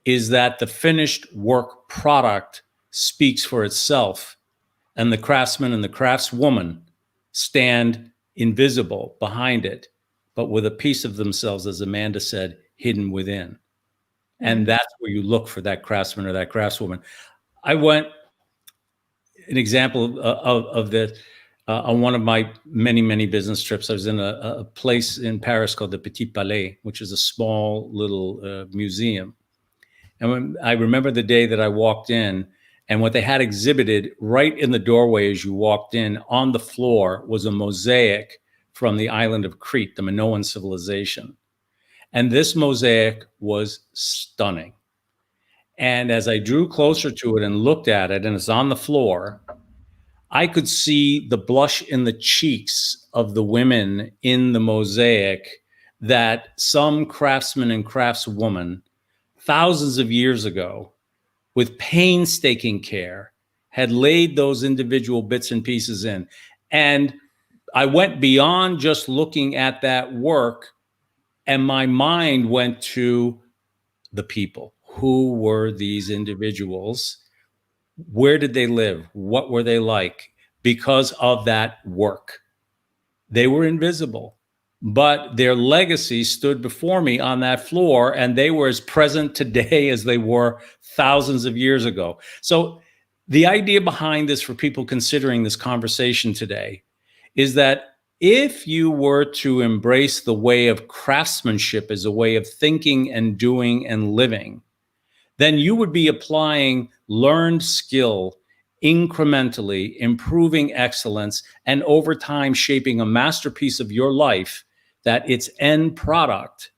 is that the finished work product speaks for itself, and the craftsman and the craftswoman stand invisible behind it, but with a piece of themselves, as Amanda said, hidden within. And that's where you look for that craftsman or that craftswoman. I went, an example of this, on one of my many, many business trips. I was in a place in Paris called the Petit Palais, which is a small little museum. And I remember the day that I walked in, and what they had exhibited right in the doorway as you walked in on the floor was a mosaic from the island of Crete, the Minoan civilization. And this mosaic was stunning. And as I drew closer to it and looked at it, and it's on the floor, I could see the blush in the cheeks of the women in the mosaic that some craftsman and craftswoman thousands of years ago, with painstaking care, had laid those individual bits and pieces in. And I went beyond just looking at that work, and my mind went to the people. Who were these individuals? Where did they live? What were they like? Because of that work. They were invisible, but their legacy stood before me on that floor, and they were as present today as they were thousands of years ago. So the idea behind this for people considering this conversation today is that if you were to embrace the way of craftsmanship as a way of thinking and doing and living, then you would be applying learned skill incrementally, improving excellence, and over time shaping a masterpiece of your life that its end product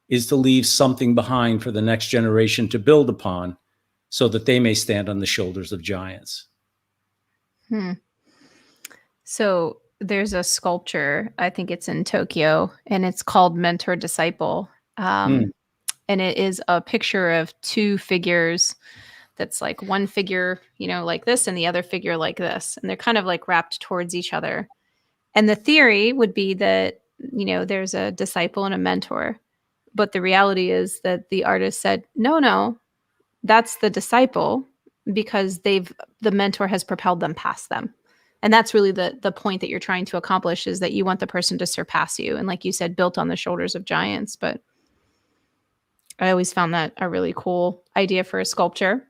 is to leave something behind for the next generation to build upon so that they may stand on the shoulders of giants. So there's a sculpture, I think it's in Tokyo, and it's called Mentor Disciple. And it is a picture of two figures that's like one figure, like this, and the other figure like this. And they're kind of like wrapped towards each other. And the theory would be that, there's a disciple and a mentor. But the reality is that the artist said, no, that's the disciple, because the mentor has propelled them past them. And that's really the point that you're trying to accomplish, is that you want the person to surpass you. And like you said, built on the shoulders of giants. But I always found that a really cool idea for a sculpture.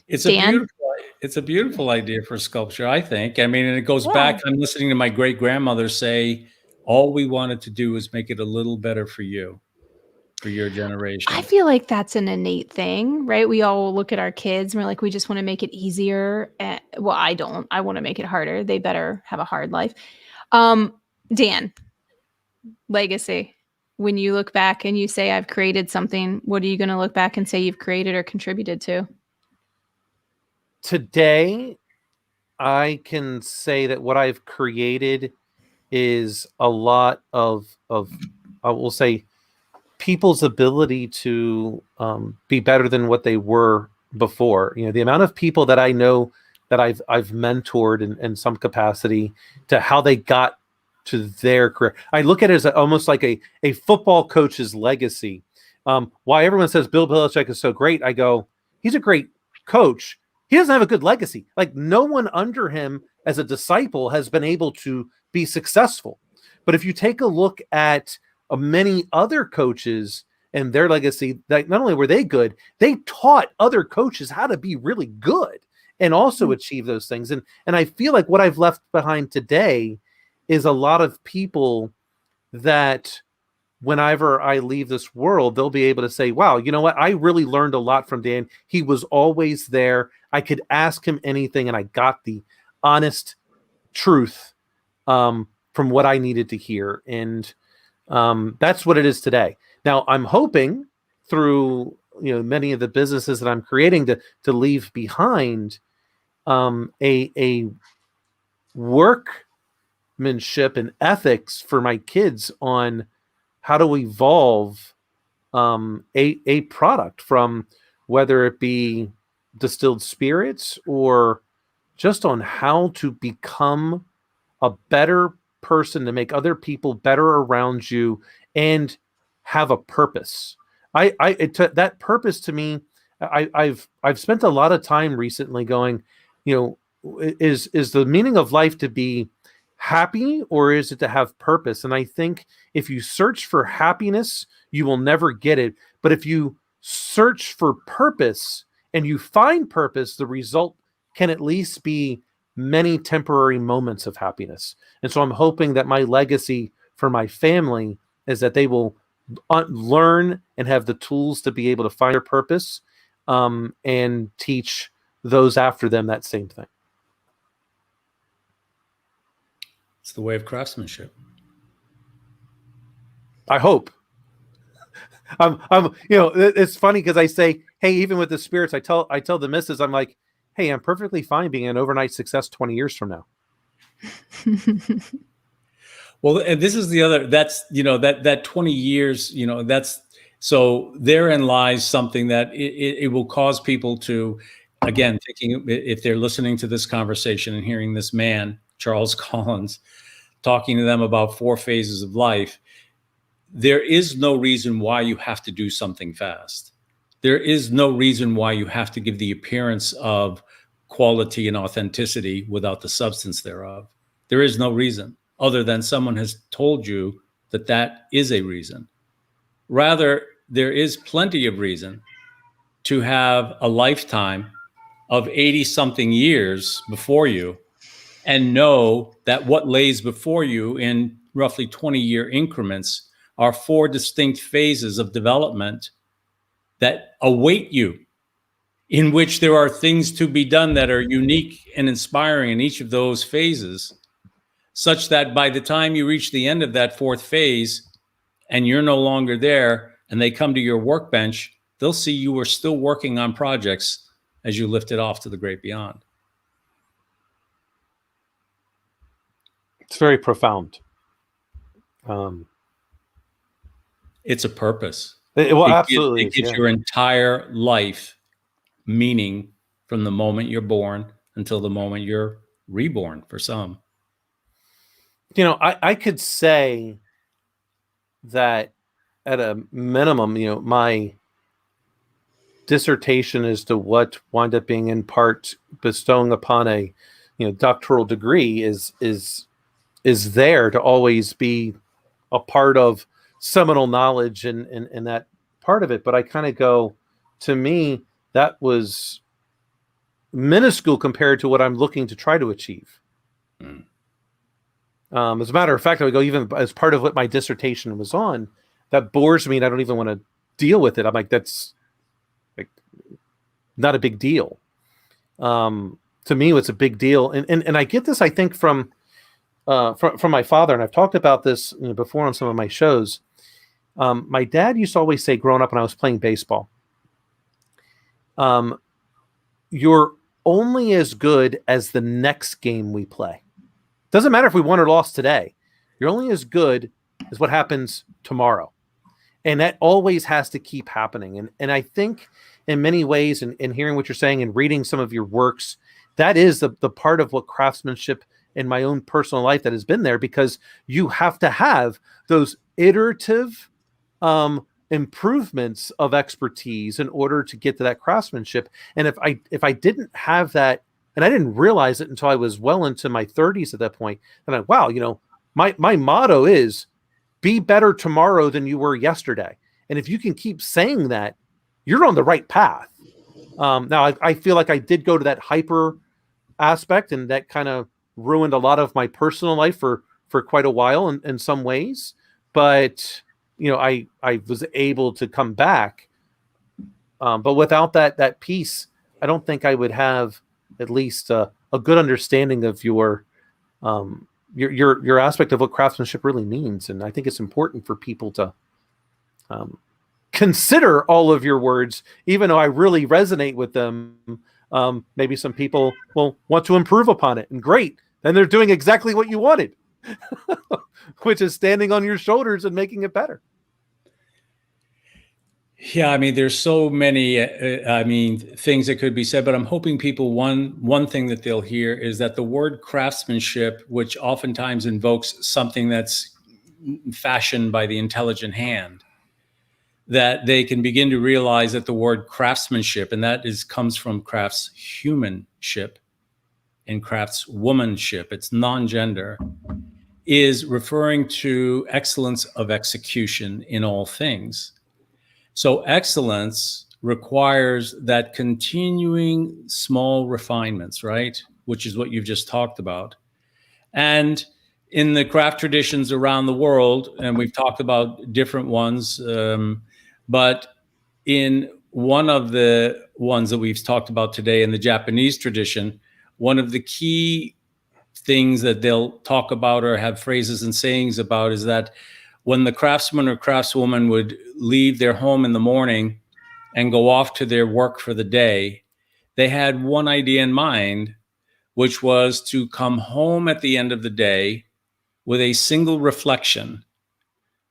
It's a beautiful idea for sculpture, I think. I mean, and it goes back, I'm listening to my great grandmother say, all we wanted to do was make it a little better for you, for your generation. I feel like that's an innate thing, right? We all look at our kids and we're like, we just want to make it easier. Well, I don't. I want to make it harder. They better have a hard life. Dan, legacy. When you look back and you say, I've created something, what are you going to look back and say you've created or contributed to? Today, I can say that what I've created is a lot of I will say people's ability to be better than what they were before. The amount of people that I know that I've mentored in some capacity to how they got to their career. I look at it as almost like a football coach's legacy. Why everyone says Bill Belichick is so great, I go, he's a great coach. He doesn't have a good legacy. Like, no one under him as a disciple has been able to be successful. But if you take a look at many other coaches and their legacy, that not only were they good, they taught other coaches how to be really good and also achieve those things. And I feel like what I've left behind today is a lot of people that whenever I leave this world, they'll be able to say, wow, you know what? I really learned a lot from Dan. He was always there. I could ask him anything and I got the honest truth from what I needed to hear. And that's what it is today. Now, I'm hoping through many of the businesses that I'm creating to leave behind a workmanship and ethics for my kids on how to evolve a product, from whether it be distilled spirits or just on how to become a better person, to make other people better around you and have a purpose. That purpose to me, I've spent a lot of time recently going, is the meaning of life to be happy, or is it to have purpose? And I think if you search for happiness, you will never get it. But if you search for purpose and you find purpose, the result can at least be many temporary moments of happiness. And so I'm hoping that my legacy for my family is that they will learn and have the tools to be able to find their purpose, and teach those after them that same thing. It's the way of craftsmanship. I hope. It's funny because I say, hey, even with the spirits, I tell the missus, I'm like, hey, I'm perfectly fine being an overnight success 20 years from now. Well, and this is the other, that's, that 20 years, so therein lies something that it will cause people to, again, thinking, if they're listening to this conversation and hearing this man, Charles Collins, talking to them about 4 phases of life, there is no reason why you have to do something fast. There is no reason why you have to give the appearance of quality and authenticity without the substance thereof. There is no reason other than someone has told you that is a reason. Rather, there is plenty of reason to have a lifetime of 80-something years before you and know that what lays before you in roughly 20-year increments are 4 distinct phases of development that await you, in which there are things to be done that are unique and inspiring in each of those phases, such that by the time you reach the end of that 4th phase and you're no longer there and they come to your workbench, they'll see you were still working on projects as you lifted off to the great beyond. It's very profound. It's a purpose. Absolutely. It gives your entire life meaning from the moment you're born until the moment you're reborn for some. I could say that at a minimum, my dissertation as to what wound up being in part bestowing upon a, doctoral degree is there to always be a part of seminal knowledge and that part of it. But I kind of go, to me, that was minuscule compared to what I'm looking to try to achieve. As a matter of fact, I would go, even as part of what my dissertation was on, that bores me and I don't even want to deal with it. I'm like, that's like not a big deal. To me, it's a big deal. And I get this, I think, from my father, and I've talked about this before on some of my shows. My dad used to always say, growing up when I was playing baseball, your only as good as the next game we play. Doesn't matter if we won or lost today. You're only as good as what happens tomorrow. And that always has to keep happening. And I think in many ways, and hearing what you're saying and reading some of your works, that is the part of what craftsmanship in my own personal life that has been there, because you have to have those iterative improvements of expertise in order to get to that craftsmanship. And if I didn't have that, and I didn't realize it until I was well into my 30s at that point, and wow, my motto is be better tomorrow than you were yesterday. And if you can keep saying that, you're on the right path. Now I feel like I did go to that hyper aspect, and that kind of ruined a lot of my personal life for quite a while in some ways. But I was able to come back. But without that piece, I don't think I would have at least a good understanding of your aspect of what craftsmanship really means. And I think it's important for people to consider all of your words, even though I really resonate with them. Maybe some people will want to improve upon it, and great. Then they're doing exactly what you wanted, which is standing on your shoulders and making it better. Yeah, I mean, there's so many, things that could be said, but I'm hoping people, one thing that they'll hear is that the word craftsmanship, which oftentimes invokes something that's fashioned by the intelligent hand, that they can begin to realize that the word craftsmanship, and that comes from craftshumanship and craftswomanship, it's non-gender, is referring to excellence of execution in all things. So excellence requires that continuing small refinements, right? Which is what you've just talked about. And in the craft traditions around the world, and we've talked about different ones, but in one of the ones that we've talked about today in the Japanese tradition, one of the key things that they'll talk about or have phrases and sayings about is that when the craftsman or craftswoman would leave their home in the morning and go off to their work for the day, they had one idea in mind, which was to come home at the end of the day with a single reflection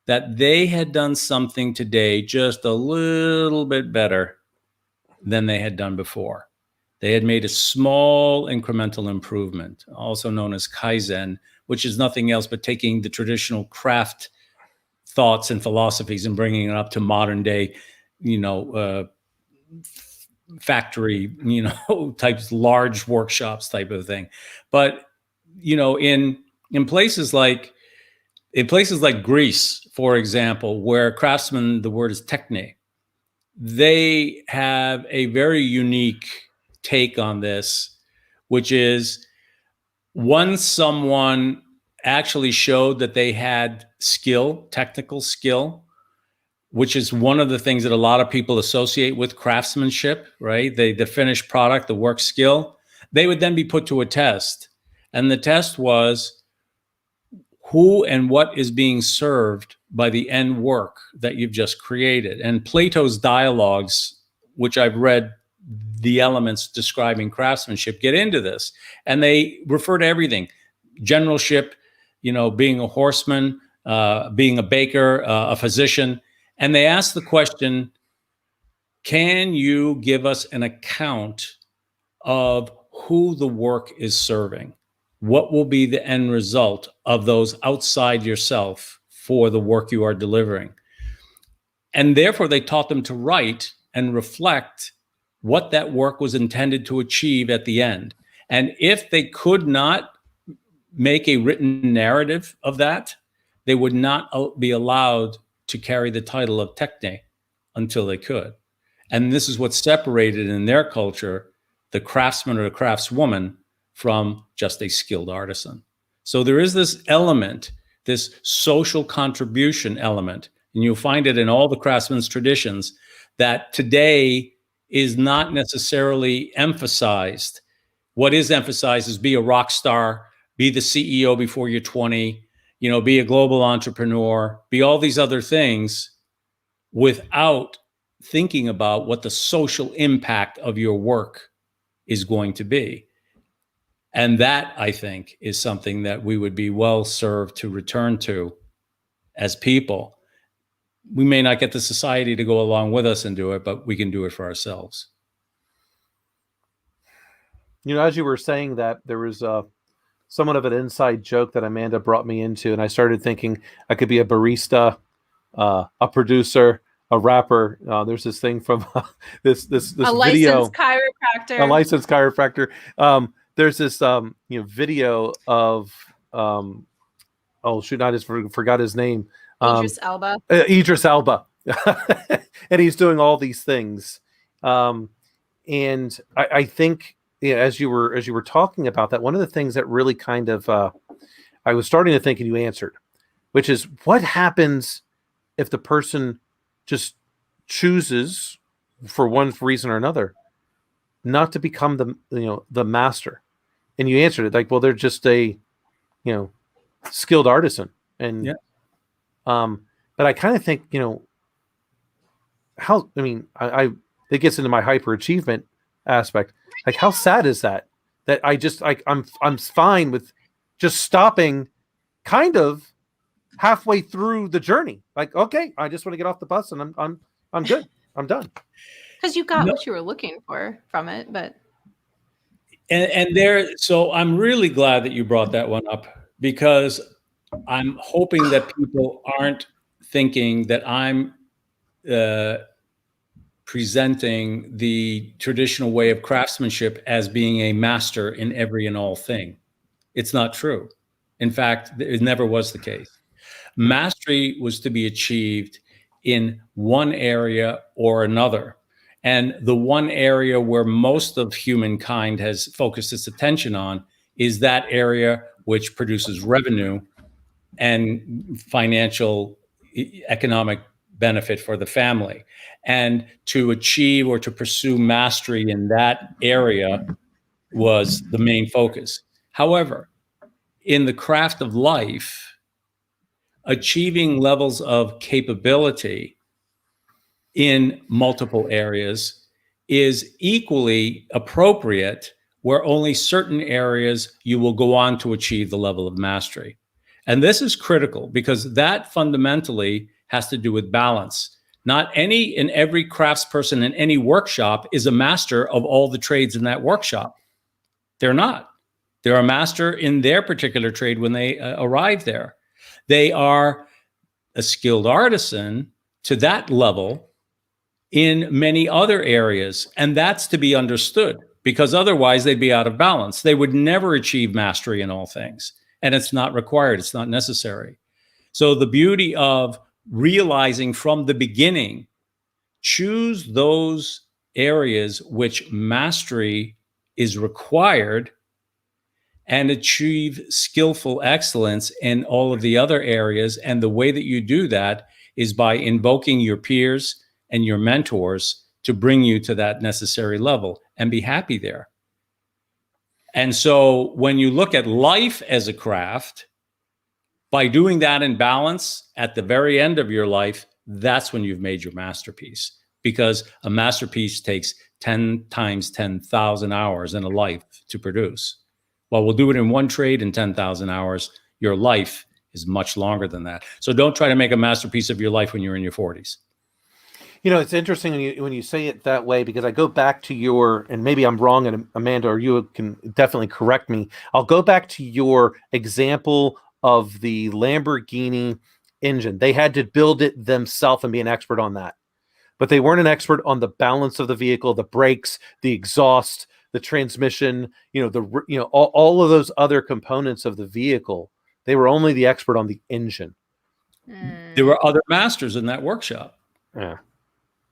that they had done something today just a little bit better than they had done before. They had made a small incremental improvement, also known as Kaizen, which is nothing else but taking the traditional craft thoughts and philosophies and bringing it up to modern day, factory, types, large workshops type of thing. But, in places like Greece, for example, where craftsman, the word is techne, they have a very unique take on this, which is once someone actually showed that they had skill, technical skill, which is one of the things that a lot of people associate with craftsmanship, right? The finished product, the work skill, they would then be put to a test. And the test was who and what is being served by the end work that you've just created. And Plato's dialogues, which I've read, the elements describing craftsmanship, get into this. And they refer to everything: generalship, being a horseman, being a baker, a physician. And they ask the question, can you give us an account of who the work is serving? What will be the end result of those outside yourself for the work you are delivering? And therefore, they taught them to write and reflect what that work was intended to achieve at the end. And if they could not make a written narrative of that, they would not be allowed to carry the title of techne until they could. And this is what separated in their culture the craftsman or the craftswoman from just a skilled artisan. So there is this element, this social contribution element, and you'll find it in all the craftsmen's traditions, that today is not necessarily emphasized. What is emphasized is be a rock star, be the CEO before you're 20, be a global entrepreneur, be all these other things, without thinking about what the social impact of your work is going to be. And that, I think, is something that we would be well served to return to as people. We may not get the society to go along with us and do it, but we can do it for ourselves. You know, as you were saying that, there was somewhat of an inside joke that Amanda brought me into, and I started thinking I could be a barista, a producer, a rapper. There's this thing from this a video, licensed chiropractor. a licensed chiropractor. There's this video of oh shoot, I just forgot his name. Idris Elba. Idris Elba, and he's doing all these things. And I think, yeah, as you were talking about that, one of the things that really kind of I was starting to think, and you answered, which is what happens if the person just chooses, for one reason or another, not to become the master. And you answered it like, well, they're just a skilled artisan. And yeah. But I kind of think, how, I mean, it gets into my hyperachievement aspect. Like, how sad is that I just like, I'm fine with just stopping kind of halfway through the journey. Like, okay, I just want to get off the bus and I'm good. I'm done. Because you got what you were looking for from it, but. And so I'm really glad that you brought that one up, because I'm hoping that people aren't thinking that I'm presenting the traditional way of craftsmanship as being a master in every and all thing. It's not true. In fact, it never was the case. Mastery was to be achieved in one area or another. And the one area where most of humankind has focused its attention on is that area which produces revenue and financial, economic benefit for the family. And to achieve or to pursue mastery in that area was the main focus. However, in the craft of life, achieving levels of capability in multiple areas is equally appropriate, where only certain areas you will go on to achieve the level of mastery. And this is critical, because that fundamentally has to do with balance. Not any and every craftsperson in any workshop is a master of all the trades in that workshop. They're not. They're a master in their particular trade when they arrive there. They are a skilled artisan to that level in many other areas. And that's to be understood, because otherwise they'd be out of balance. They would never achieve mastery in all things. And it's not required. It's not necessary. So the beauty of realizing from the beginning, choose those areas which mastery is required, and achieve skillful excellence in all of the other areas. And the way that you do that is by invoking your peers and your mentors to bring you to that necessary level, and be happy there. And so when you look at life as a craft, by doing that in balance at the very end of your life, that's when you've made your masterpiece. Because a masterpiece takes 10 times 10,000 hours in a life to produce. Well, we'll do it in one trade in 10,000 hours. Your life is much longer than that. So don't try to make a masterpiece of your life when you're in your 40s. It's interesting when you say it that way, because I go back to your, and maybe I'm wrong, and Amanda or you can definitely correct me. I'll go back to your example of the Lamborghini engine. They had to build it themselves and be an expert on that. But they weren't an expert on the balance of the vehicle, the brakes, the exhaust, the transmission, all of those other components of the vehicle. They were only the expert on the engine. There were other masters in that workshop. Yeah.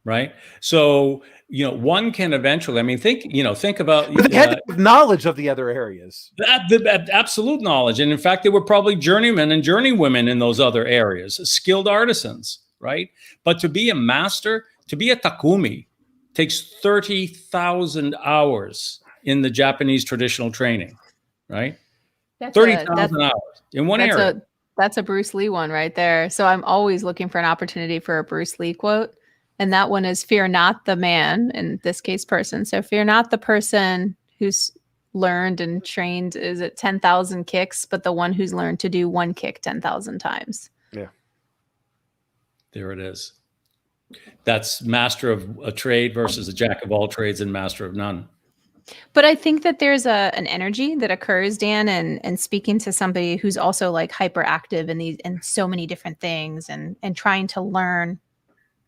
Right. So, one can eventually, think about. But they had to have knowledge of the other areas. Absolute knowledge. And in fact, there were probably journeymen and journeywomen in those other areas, skilled artisans. Right. But to be a master, to be a takumi, takes 30,000 hours in the Japanese traditional training. Right. 30,000 hours in one area. That's a Bruce Lee one right there. So I'm always looking for an opportunity for a Bruce Lee quote. And that one is, fear not the man, in this case person. So fear not the person who's learned and trained is at 10,000 kicks, but the one who's learned to do one kick 10,000 times. Yeah. There it is. That's master of a trade versus a jack of all trades and master of none. But I think that there's an energy that occurs, Dan, and speaking to somebody who's also like hyperactive in these and so many different things and trying to learn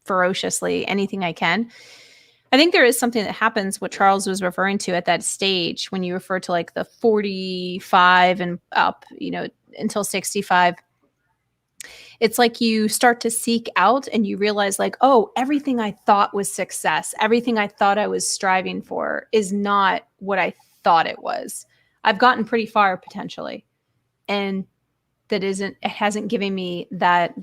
ferociously anything I can. I think there is something that happens, what Charles was referring to at that stage when you refer to like the 45 and up, until 65. It's like you start to seek out and you realize like, oh, everything I thought was success, everything I thought I was striving for is not what I thought it was. I've gotten pretty far potentially. And it hasn't given me that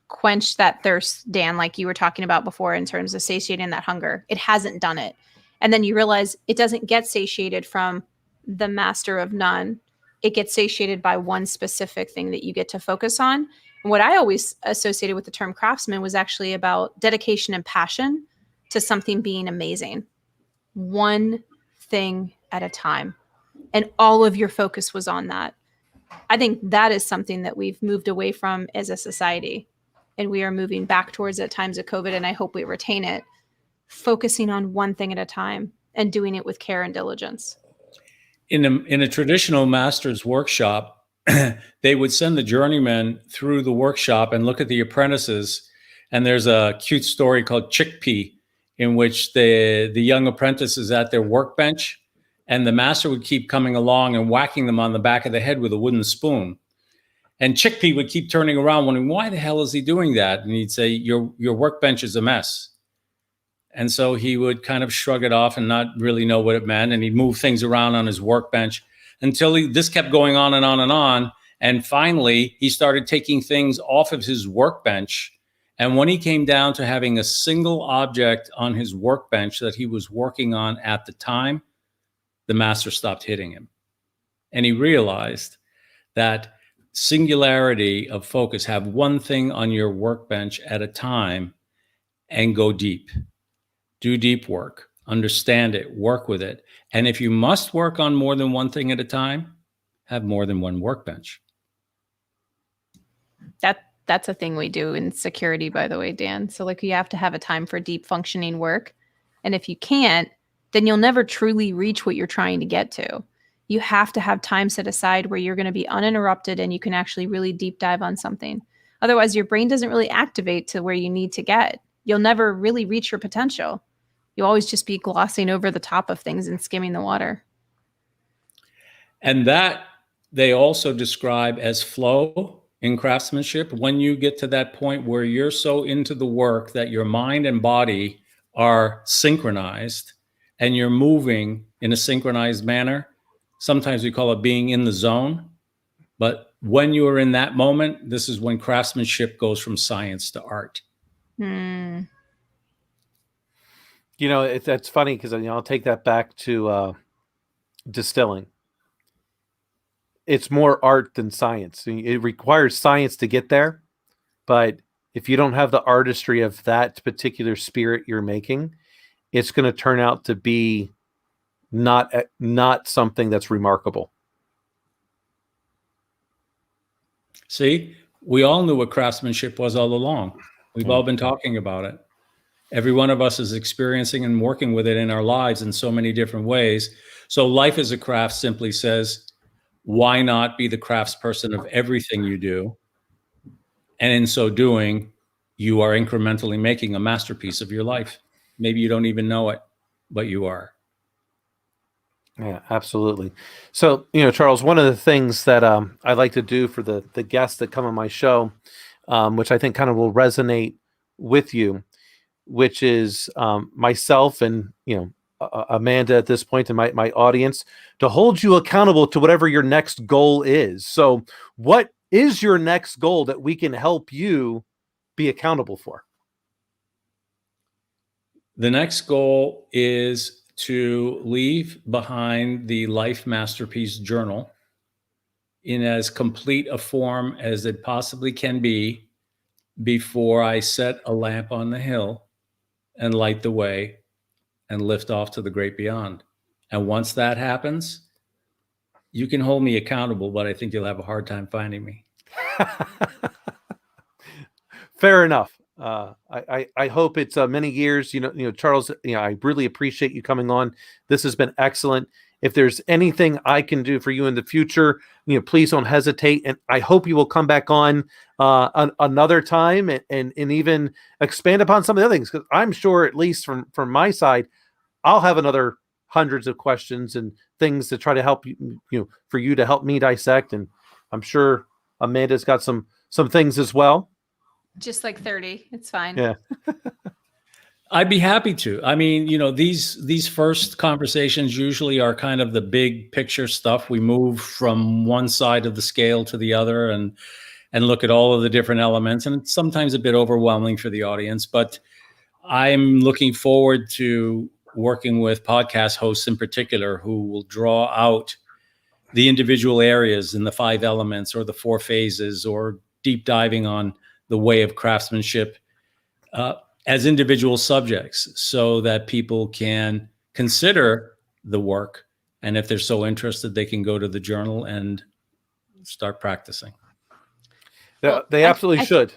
quench that thirst, Dan, like you were talking about before in terms of satiating that hunger. It hasn't done it. And then you realize it doesn't get satiated from the master of none. It gets satiated by one specific thing that you get to focus on. And what I always associated with the term craftsman was actually about dedication and passion to something being amazing. One thing at a time. And all of your focus was on that. I think that is something that we've moved away from as a society. And we are moving back towards at times of COVID, and I hope we retain it. Focusing on one thing at a time and doing it with care and diligence. In a traditional master's workshop, they would send the journeymen through the workshop and look at the apprentices. And there's a cute story called Chickpea, in which the young apprentice is at their workbench, and the master would keep coming along and whacking them on the back of the head with a wooden spoon. And Chickpea would keep turning around wondering, why the hell is he doing that? And he'd say, your workbench is a mess. And so he would kind of shrug it off and not really know what it meant. And he'd move things around on his workbench until this kept going on and on and on. And finally, he started taking things off of his workbench. And when he came down to having a single object on his workbench that he was working on at the time, the master stopped hitting him. And he realized that singularity of focus, have one thing on your workbench at a time and go deep. Do deep work, understand it, work with it. And if you must work on more than one thing at a time, have more than one workbench. That's a thing we do in security, by the way, Dan. So like you have to have a time for deep functioning work. And if you can't, then you'll never truly reach what you're trying to get to. You have to have time set aside where you're going to be uninterrupted and you can actually really deep dive on something. Otherwise, your brain doesn't really activate to where you need to get. You'll never really reach your potential. You'll always just be glossing over the top of things and skimming the water. And that they also describe as flow in craftsmanship. When you get to that point where you're so into the work that your mind and body are synchronized and you're moving in a synchronized manner, sometimes we call it being in the zone. But when you are in that moment, this is when craftsmanship goes from science to art. That's funny because I'll take that back to distilling. It's more art than science. It requires science to get there, but if you don't have the artistry of that particular spirit you're making, it's going to turn out to be not something that's remarkable. See, we all knew what craftsmanship was all along. We've all been talking about it. Every one of us is experiencing and working with it in our lives in so many different ways. So life as a craft simply says, why not be the craftsperson of everything you do? And in so doing, you are incrementally making a masterpiece of your life. Maybe you don't even know it, but you are. Yeah, absolutely. So, Charles, one of the things that I like to do for the guests that come on my show, which I think kind of will resonate with you, which is myself and, Amanda at this point and my audience, to hold you accountable to whatever your next goal is. So what is your next goal that we can help you be accountable for? The next goal is to leave behind the Life Masterpiece Journal in as complete a form as it possibly can be before I set a lamp on the hill and light the way and lift off to the great beyond. And once that happens, you can hold me accountable, but I think you'll have a hard time finding me. Fair enough. I hope it's many years. Charles. I really appreciate you coming on. This has been excellent. If there's anything I can do for you in the future, please don't hesitate. And I hope you will come back on another time and even expand upon some of the other things, because I'm sure, at least from my side, I'll have another hundreds of questions and things to try to help you, for you to help me dissect. And I'm sure Amanda's got some things as well. Just like 30. It's fine. Yeah. I'd be happy to. I mean, these first conversations usually are kind of the big picture stuff. We move from one side of the scale to the other and look at all of the different elements. And it's sometimes a bit overwhelming for the audience, but I'm looking forward to working with podcast hosts in particular who will draw out the individual areas in the 5 elements or the 4 phases, or deep diving on the way of craftsmanship as individual subjects, so that people can consider the work. And if they're so interested, they can go to the journal and start practicing. Well, They absolutely should.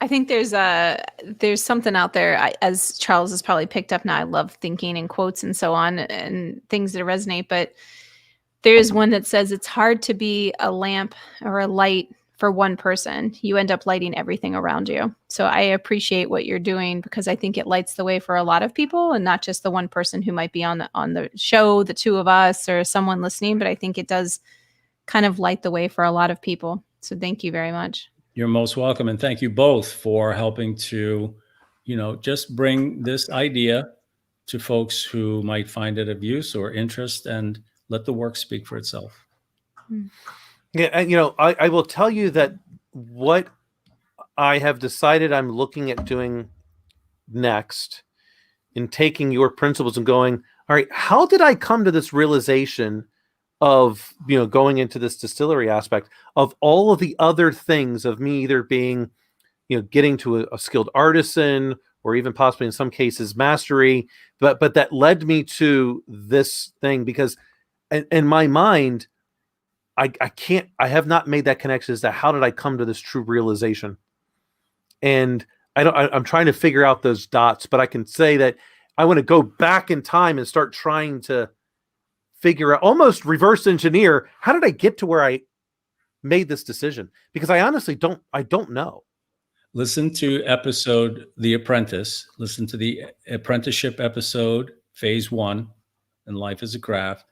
I think there's something out there, as Charles has probably picked up now. I love thinking and quotes and so on and things that resonate, but there's one that says it's hard to be a lamp or a light for one person. You end up lighting everything around you. So I appreciate what you're doing, because I think it lights the way for a lot of people, and not just the one person who might be on the show, the 2 of us, or someone listening, but I think it does kind of light the way for a lot of people. So thank you very much. You're most welcome. And thank you both for helping to, just bring this idea to folks who might find it of use or interest, and let the work speak for itself. Yeah. And, I will tell you that what I have decided I'm looking at doing next, in taking your principles and going, all right, how did I come to this realization of, going into this distillery aspect of all of the other things of me either being, getting to a skilled artisan, or even possibly in some cases mastery, but that led me to this thing, because in my mind, I have not made that connection as to how did I come to this true realization. And I'm trying to figure out those dots, but I can say that I want to go back in time and start trying to figure out, almost reverse engineer, how did I get to where I made this decision? Because I honestly don't know. Listen to episode The Apprentice. Listen to the apprenticeship episode, phase 1, and Life is a Craft.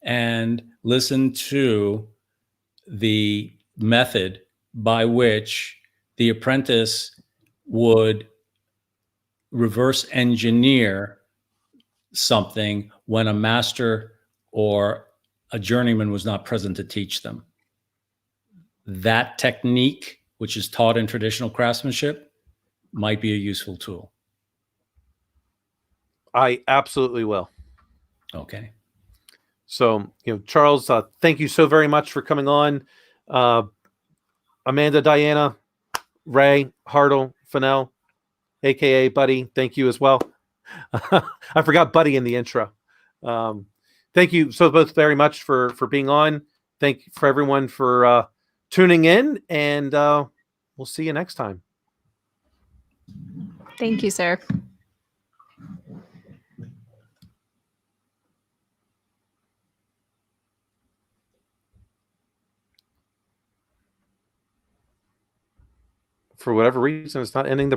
And listen to the method by which the apprentice would reverse engineer something when a master or a journeyman was not present to teach them. That technique, which is taught in traditional craftsmanship, might be a useful tool. I absolutely will. Okay. So, Charles, thank you so very much for coming on. Amanda, Diana, Ray, Hartle, Fennell, aka Buddy, thank you as well. I forgot Buddy in the intro. Thank you so both very much for being on. Thank you for everyone for tuning in, and we'll see you next time. Thank you, sir. For whatever reason, it's not ending the